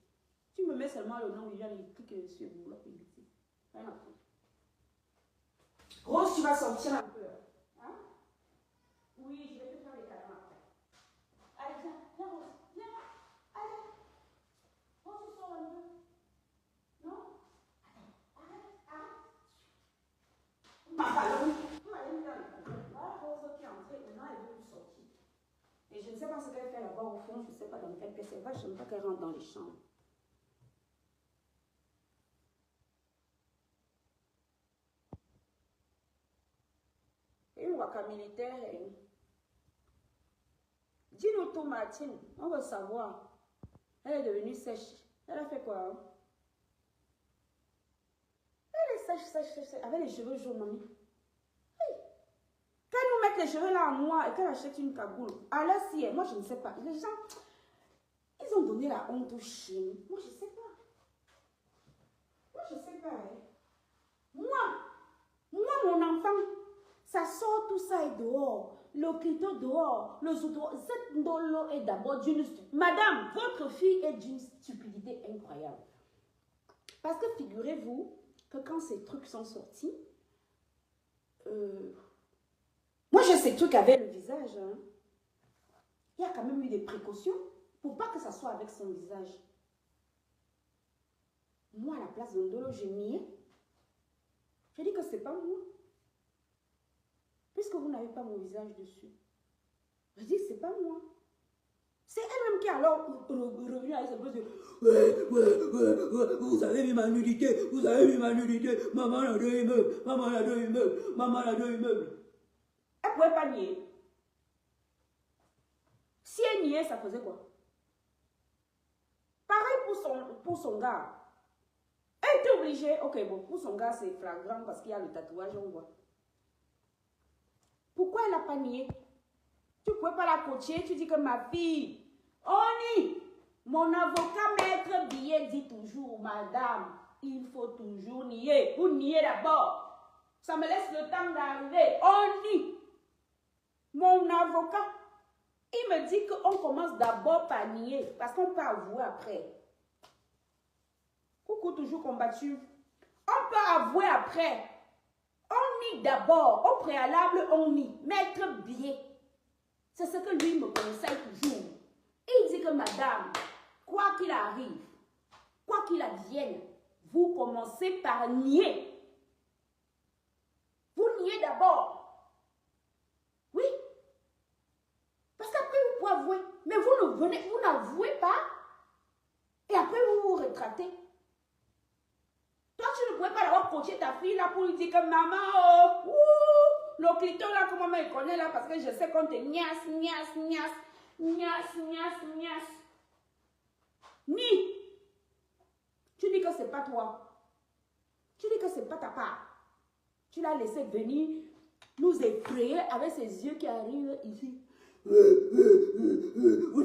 Tu me mets seulement le nom Vigène et clique sur bloque les bêtises. Rien à foutre. Rose, tu vas sortir un peu. Hein? Oui, je vais te faire les câlins après. Allez, viens, viens, Rose. Viens, allez. Rose, tu sors un peu. Non? Arrête. Ma ballon. Voilà, Rose qui est entrée, maintenant elle veut plus sortir. Et je ne sais pas ce qu'elle fait là-bas au fond, je ne sais pas dans quelle pièce elle va, je n'aime pas qu'elle rentre dans les chambres. Et une waka militaire, dis-nous tout, Martine, on veut savoir. Elle est devenue sèche. Elle a fait quoi? Hein? Elle est sèche, avec les cheveux jaunes, mamie. Hey. Qu'elle nous mette les cheveux là en noir et qu'elle achète une cagoule. Alors si, moi je ne sais pas. Les gens, ils ont donné la honte aux chiens. Moi je ne sais pas. Moi je ne sais pas. Hein. Moi, mon enfant, ça sort tout ça et dehors. le clito dehors, le zoudro. Cette ndolo est d'abord d'une... Madame, votre fille est d'une stupidité incroyable. Parce que figurez-vous que quand ces trucs sont sortis, moi j'ai ces trucs avec le visage. Hein. Il y a quand même eu des précautions pour pas que ça soit avec son visage. Moi, à la place de Ndolo, j'ai nié. J'ai dit que c'est pas moi. Puisque vous n'avez pas mon visage dessus. Je dis, c'est pas moi. C'est elle-même qui a alors revenu avec ses petits. Ouais, vous avez vu ma nudité, vous avez vu ma nudité. Maman a deux immeubles, maman a deux immeubles, maman a deux immeubles. Elle ne pouvait pas nier. Si elle niait, ça faisait quoi? Pareil pour son gars. Elle était obligée. Ok, bon, pour son gars, c'est flagrant parce qu'il y a le tatouage, on voit. Pourquoi elle n'a pas nié? Tu ne pouvais pas la coacher, tu dis que ma fille, Oni, mon avocat maître Billet dit toujours, madame, il faut toujours nier. Vous niez d'abord. Ça me laisse le temps d'arriver. Oni, mon avocat, il me dit qu'on commence d'abord par nier, parce qu'on peut avouer après. Coucou, toujours combattu. On peut avouer après. On nie d'abord. Au préalable, on nie. Maître Billet. C'est ce que lui me conseille toujours. Il dit que madame, quoi qu'il arrive, quoi qu'il advienne, vous commencez par nier. Vous niez d'abord. Oui. Parce qu'après, vous pouvez avouer. Mais vous n'avouez pas. Et après, vous vous rétractez. Toi, tu ne pouvais pas d'abord coacher ta fille là pour lui dire que maman, oh, le clito là, comment elle connaît là, parce que je sais qu'on te niasse. Ni. Tu dis que c'est pas toi. Tu dis que c'est pas ta part. Tu l'as laissé venir nous effrayer avec ses yeux qui arrivent ici. Vous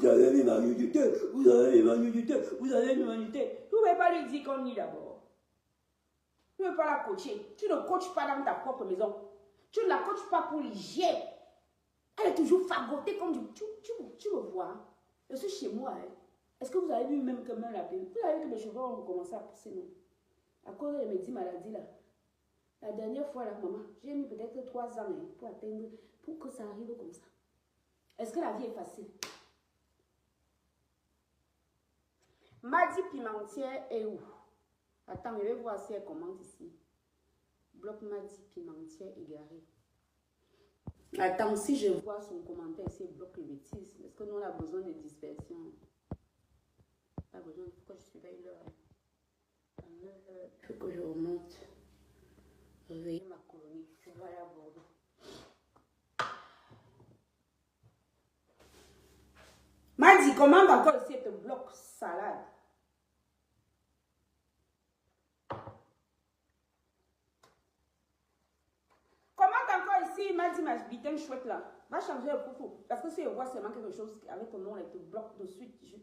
avez vu ma nudité, vous avez vu ma nudité, vous avez vu ma nudité. Tu ne pouvez pas lui dire qu'on nie d'abord. Tu ne veux pas la coacher. Tu ne coaches pas dans ta propre maison. Tu ne la coaches pas pour l'hygiène. Elle est toujours fagotée comme du... Tu me vois. Je suis chez moi. Hein. Est-ce que vous avez vu même que même la perruque? Vous avez vu que mes cheveux ont commencé à pousser, non? À cause de mes 10 maladies là. La dernière fois là, maman, j'ai mis peut-être 3 ans hein, pour atteindre, pour que ça arrive comme ça. Est-ce que la vie est facile? Madi Pimentière est où? Attends, je vais voir si elle commente ici. Bloc Madi Pimentière égaré. Attends, si je vois son commentaire ici, bloque les bêtises. Est-ce que nous on a besoin de dispersion? Pas besoin, il faut que je surveille l'heure. À 9 heures, il faut que je remonte. Réveiller ma colonie. Je vais aller à Bordeaux. Madi, commande encore ici et te bloque salade. Il m'a dit, ma bitin chouette là, va changer le profil. Parce que si je vois seulement quelque chose avec ton nom, elle te bloque de suite, je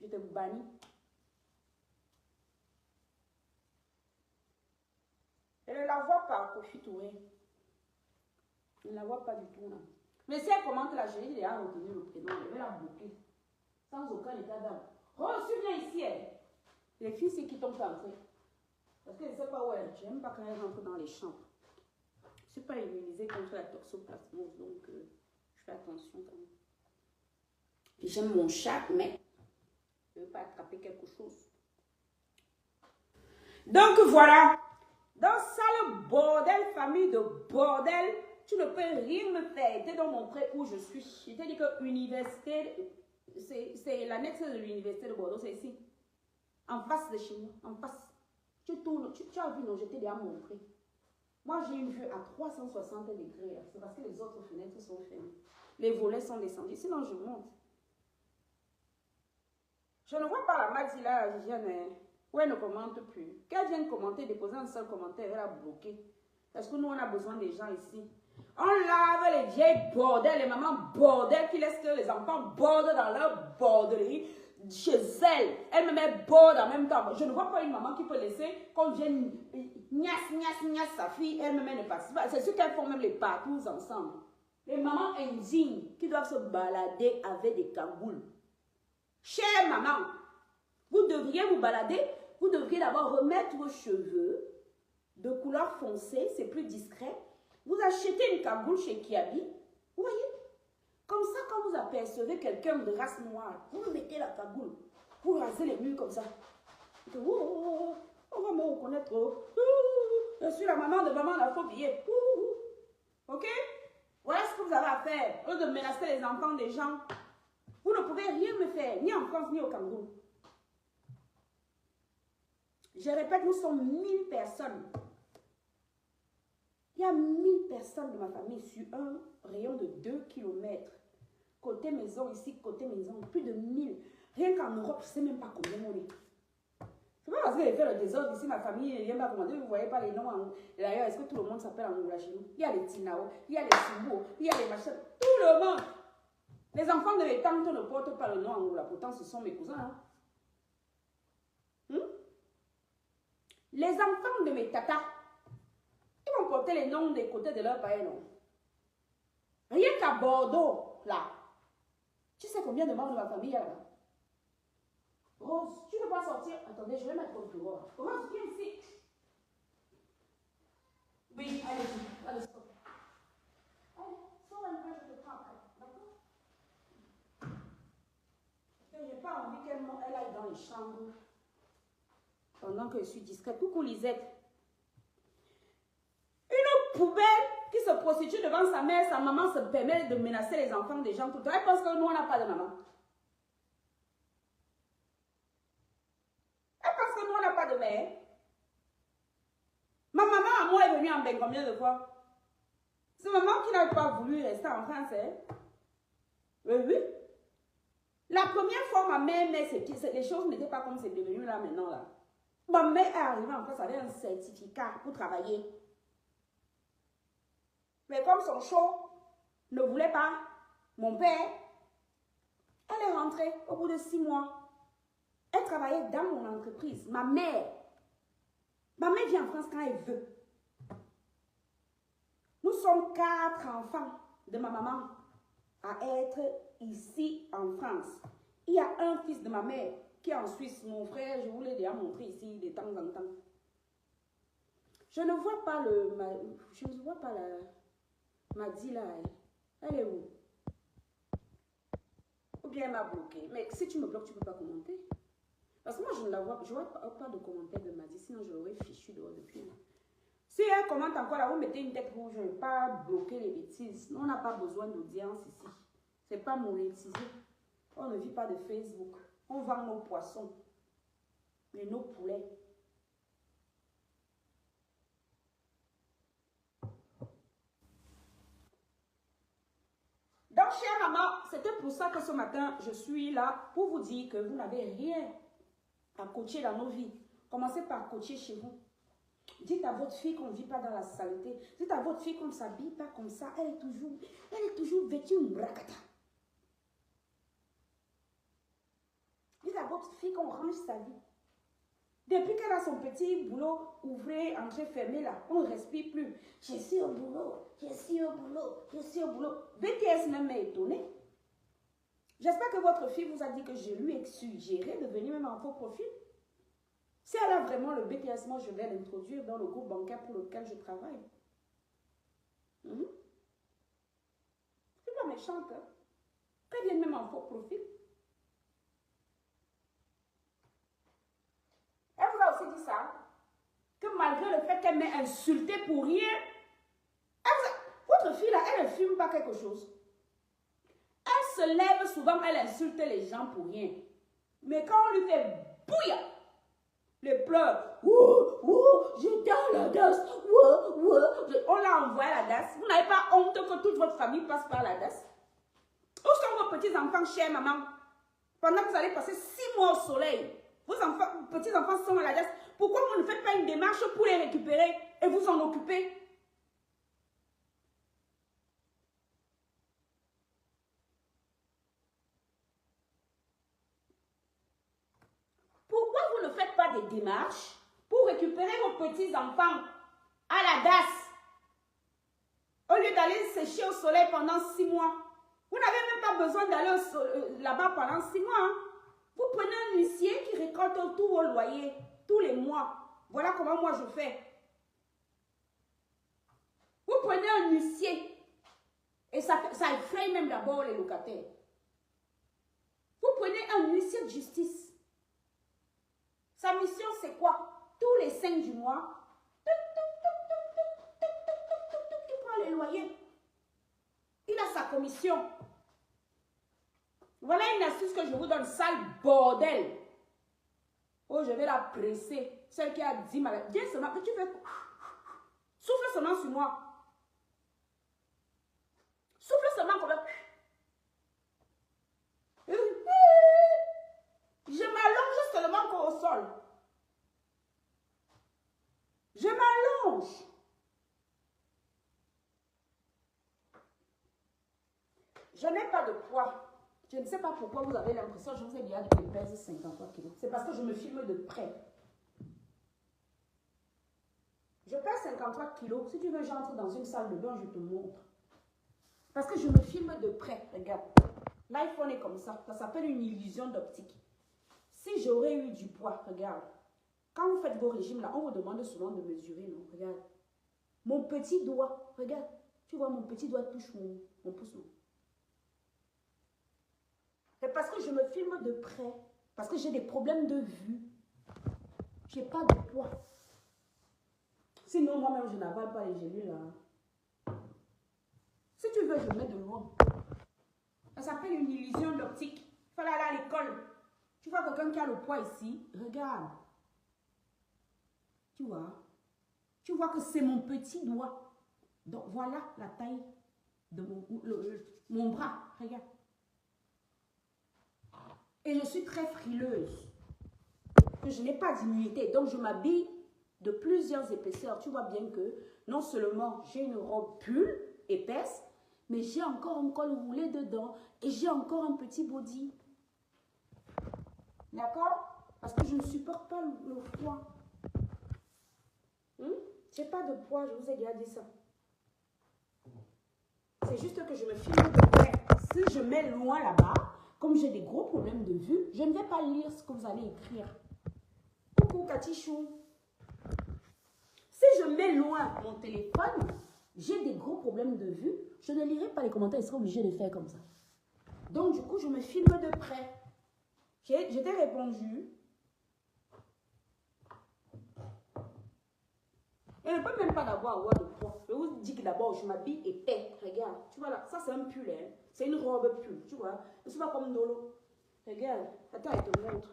te bannis. Elle ne la voit pas, Kofi-Touré. Elle ne la voit pas du tout là. Mais si elle commente là, je vais a retenu le prénom, je vais la bloquer. Sans aucun état d'âme. Reçu bien ici, elle. Les filles, c'est qui tombent entrer. Parce que je ne sais pas où elle est. Je n'aime pas quand elles rentrent dans les chambres. Je ne suis pas immunisée contre la toxoplasmose, donc je fais attention quand même. J'aime mon chat, mais je ne veux pas attraper quelque chose. Donc voilà, dans sale bordel, famille de bordel, tu ne peux rien me faire. Tu es dans mon pré où je suis. Je t'ai dit que l'université, c'est l'annexe de l'université de Bordeaux, c'est ici. En face de chez nous, en face. Tu tournes, tu as vu, non, je t'ai déjà montré. Moi, j'ai une vue à 360 degrés. C'est parce que les autres fenêtres sont fermées. Les volets sont descendus. Sinon, je monte. Je ne vois pas la Madi là, Viviane. Où elle ne commente plus. Qu'elle vienne commenter, déposer un seul commentaire, elle a bloqué. Parce que nous, on a besoin des gens ici. On lave les vieilles bordels, les mamans bordels qui laissent que les enfants bordent dans leur borderie. Chez elle, elle me met bord en même temps. Je ne vois pas une maman qui peut laisser qu'on vienne niasse sa fille, elle me met ne participe pas. C'est sûr qu'elles font même les parcours ensemble. Les mamans indignes qui doivent se balader avec des cagoules. Chère maman, vous devriez vous balader, vous devriez d'abord remettre vos cheveux de couleur foncée, c'est plus discret. Vous achetez une cagoule chez Kiabi, vous voyez? Comme ça, quand vous apercevez quelqu'un de race noire, vous mettez la cagoule, vous rasez les murs comme ça. Oh, on va me reconnaître. Je suis la maman de maman, la faut payer. Ok? Voilà ce que vous avez à faire. Au lieu de menacer les enfants des gens, vous ne pouvez rien me faire, ni en France, ni au Cameroun. Je répète, nous sommes 1000 personnes. Il y a 1000 personnes de ma famille sur un rayon de 2 km. Côté maison, ici, côté maison, plus de 1000. Rien qu'en Europe, je ne sais même pas combien on est. C'est pas parce que j'ai fait le désordre ici, ma famille ne vient pas commander, vous ne voyez pas les noms. D'ailleurs, est-ce que tout le monde s'appelle Angoula chez nous? Il y a les Tinao, il y a les Simbo, il y a les machins, tout le monde. Les enfants de mes tantes ne portent pas le nom Angoula, pourtant ce sont mes cousins. Hein? Les enfants de mes tatas, ils vont porter les noms des côtés de leurs parents. Rien qu'à Bordeaux, là. Tu sais combien de membres de ma famille il y a là? Rose, tu ne peux pas sortir. Attendez, je vais mettre au bureau. Rose, viens ici. Oui, allez-y. Allez, stop. Allez, sors un peu, je te prends après. D'accord? Je n'ai pas envie qu'elle aille dans les chambres pendant que je suis discrète. Coucou Lisette. Une poubelle qui se prostitue devant sa mère, sa maman se permet de menacer les enfants des gens tout le temps. Elle pense que nous, on n'a pas de maman. Elle pense que nous, on n'a pas de mère. Ma maman à moi est venue en bain combien de fois? C'est maman qui n'a pas voulu rester en France. Hein? Oui. La première fois, ma mère, les choses n'étaient pas comme c'est devenu là maintenant. Là. Ma mère est arrivée en France avec un certificat pour travailler. Mais comme son show ne voulait pas, mon père, elle est rentrée au bout de 6 mois. Elle travaillait dans mon entreprise. Ma mère vient en France quand elle veut. Nous sommes 4 enfants de ma maman à être ici en France. Il y a un fils de ma mère qui est en Suisse. Mon frère, je vous l'ai déjà montré ici de temps en temps. Je ne vois pas la Madi là. Elle est où? Ou bien elle m'a bloqué. Mais si tu me bloques, tu ne peux pas commenter. Parce que moi, je ne la vois, je vois pas de commentaire de Madi, sinon je l'aurais fichu dehors depuis. Si elle commente encore là, vous mettez une tête rouge, je ne vais pas bloquer les bêtises. Nous, on n'a pas besoin d'audience ici. Ce n'est pas monétisé. On ne vit pas de Facebook. On vend nos poissons et nos poulets. Donc, chère maman, c'était pour ça que ce matin, je suis là pour vous dire que vous n'avez rien à coacher dans nos vies. Commencez par coacher chez vous. Dites à votre fille qu'on ne vit pas dans la saleté. Dites à votre fille qu'on ne s'habille pas comme ça. Elle est toujours vêtue une bracata. Dites à votre fille qu'on range sa vie. Depuis qu'elle a son petit boulot, ouvré, entré, fermé là, on ne respire plus. Je suis au boulot, je suis au boulot, je suis au boulot. BTS même est étonné. J'espère que votre fille vous a dit que je lui ai suggéré de venir même en faux profil. Si elle a vraiment le BTS, moi je vais l'introduire dans le groupe bancaire pour lequel je travaille. C'est pas méchante. Hein? Qu'elle vienne même en faux profil. Elle vous a aussi dit ça, que malgré le fait qu'elle m'ait insulté pour rien, votre fille là, elle ne fume pas quelque chose. Elle se lève souvent, elle insulte les gens pour rien. Mais quand on lui fait bouillir, les pleurs, j'étais à la DAS, on l'a envoyé à la DAS. Vous n'avez pas honte que toute votre famille passe par la DAS? Où sont vos petits-enfants, chère maman? Pendant que vous allez passer 6 mois au soleil, vos petits-enfants sont à la DAS. Pourquoi vous ne faites pas une démarche pour les récupérer et vous en occuper? Pourquoi vous ne faites pas des démarches pour récupérer vos petits-enfants à la DAS? Au lieu d'aller sécher au soleil pendant 6 mois, vous n'avez même pas besoin d'aller là-bas pendant 6 mois. Hein. Vous prenez un huissier qui récolte tous vos loyers, tous les mois. Voilà comment moi je fais. Vous prenez un huissier et ça effraie même d'abord les locataires. Vous prenez un huissier de justice. Sa mission c'est quoi? Tous les 5 du mois, il prend les loyers. Il a sa commission. Voilà une astuce que je vous donne, sale bordel. Oh, je vais la presser. Celle qui a dit malade. Viens seulement, que tu fais. Souffle seulement sur moi. Souffle seulement comme ça. Je m'allonge seulement encore au sol. Je m'allonge. Je n'ai pas de poids. Je ne sais pas pourquoi vous avez l'impression, je vous ai déjà dit que je pèse 53 kilos. C'est parce que je me filme de près. Je pèse 53 kilos. Si tu veux, j'entre dans une salle de bain, je te montre. Parce que je me filme de près. Regarde. L'iPhone est comme ça. Ça s'appelle une illusion d'optique. Si j'aurais eu du poids, regarde. Quand vous faites vos régimes, là, on vous demande souvent de mesurer, non? Regarde. Mon petit doigt, regarde. Tu vois, mon petit doigt touche mon pouce, non? C'est parce que je me filme de près. Parce que j'ai des problèmes de vue. Je n'ai pas de poids. Sinon, moi-même, je n'avale pas les gélules, là. Si tu veux, je mets de loin. Ça s'appelle une illusion d'optique. Il faut aller à l'école. Tu vois quelqu'un qui a le poids ici. Regarde. Tu vois? Tu vois que c'est mon petit doigt. Donc, voilà la taille de mon bras. Regarde. Et je suis très frileuse. Je n'ai pas d'immunité. Donc, je m'habille de plusieurs épaisseurs. Tu vois bien que non seulement j'ai une robe pull épaisse, mais j'ai encore un col roulé dedans et j'ai encore un petit body. D'accord? Parce que je ne supporte pas le froid. Je n'ai pas de poids, je vous ai déjà dit ça. C'est juste que je me filme de près. Si je mets loin là-bas, comme j'ai des gros problèmes de vue, je ne vais pas lire ce que vous allez écrire. Coucou Katichou. Si je mets loin mon téléphone, j'ai des gros problèmes de vue, je ne lirai pas les commentaires, ils seront obligés de faire comme ça. Donc du coup, je me filme de près. Je t'ai répondu. Et ne peut même pas avoir de poids. Je vous dis que d'abord, je m'habille épais. Regarde, tu vois là, ça c'est un pull, hein. C'est une robe pull, tu vois. Je ne suis pas comme Dolo. Regarde, attends, je te montre.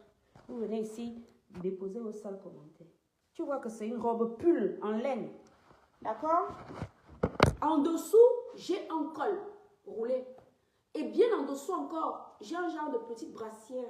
Vous venez ici, déposer vos sales commentaires. Tu vois que c'est une robe pull en laine. D'accord? En dessous, j'ai un col roulé. Et bien en dessous encore, j'ai un genre de petite brassière.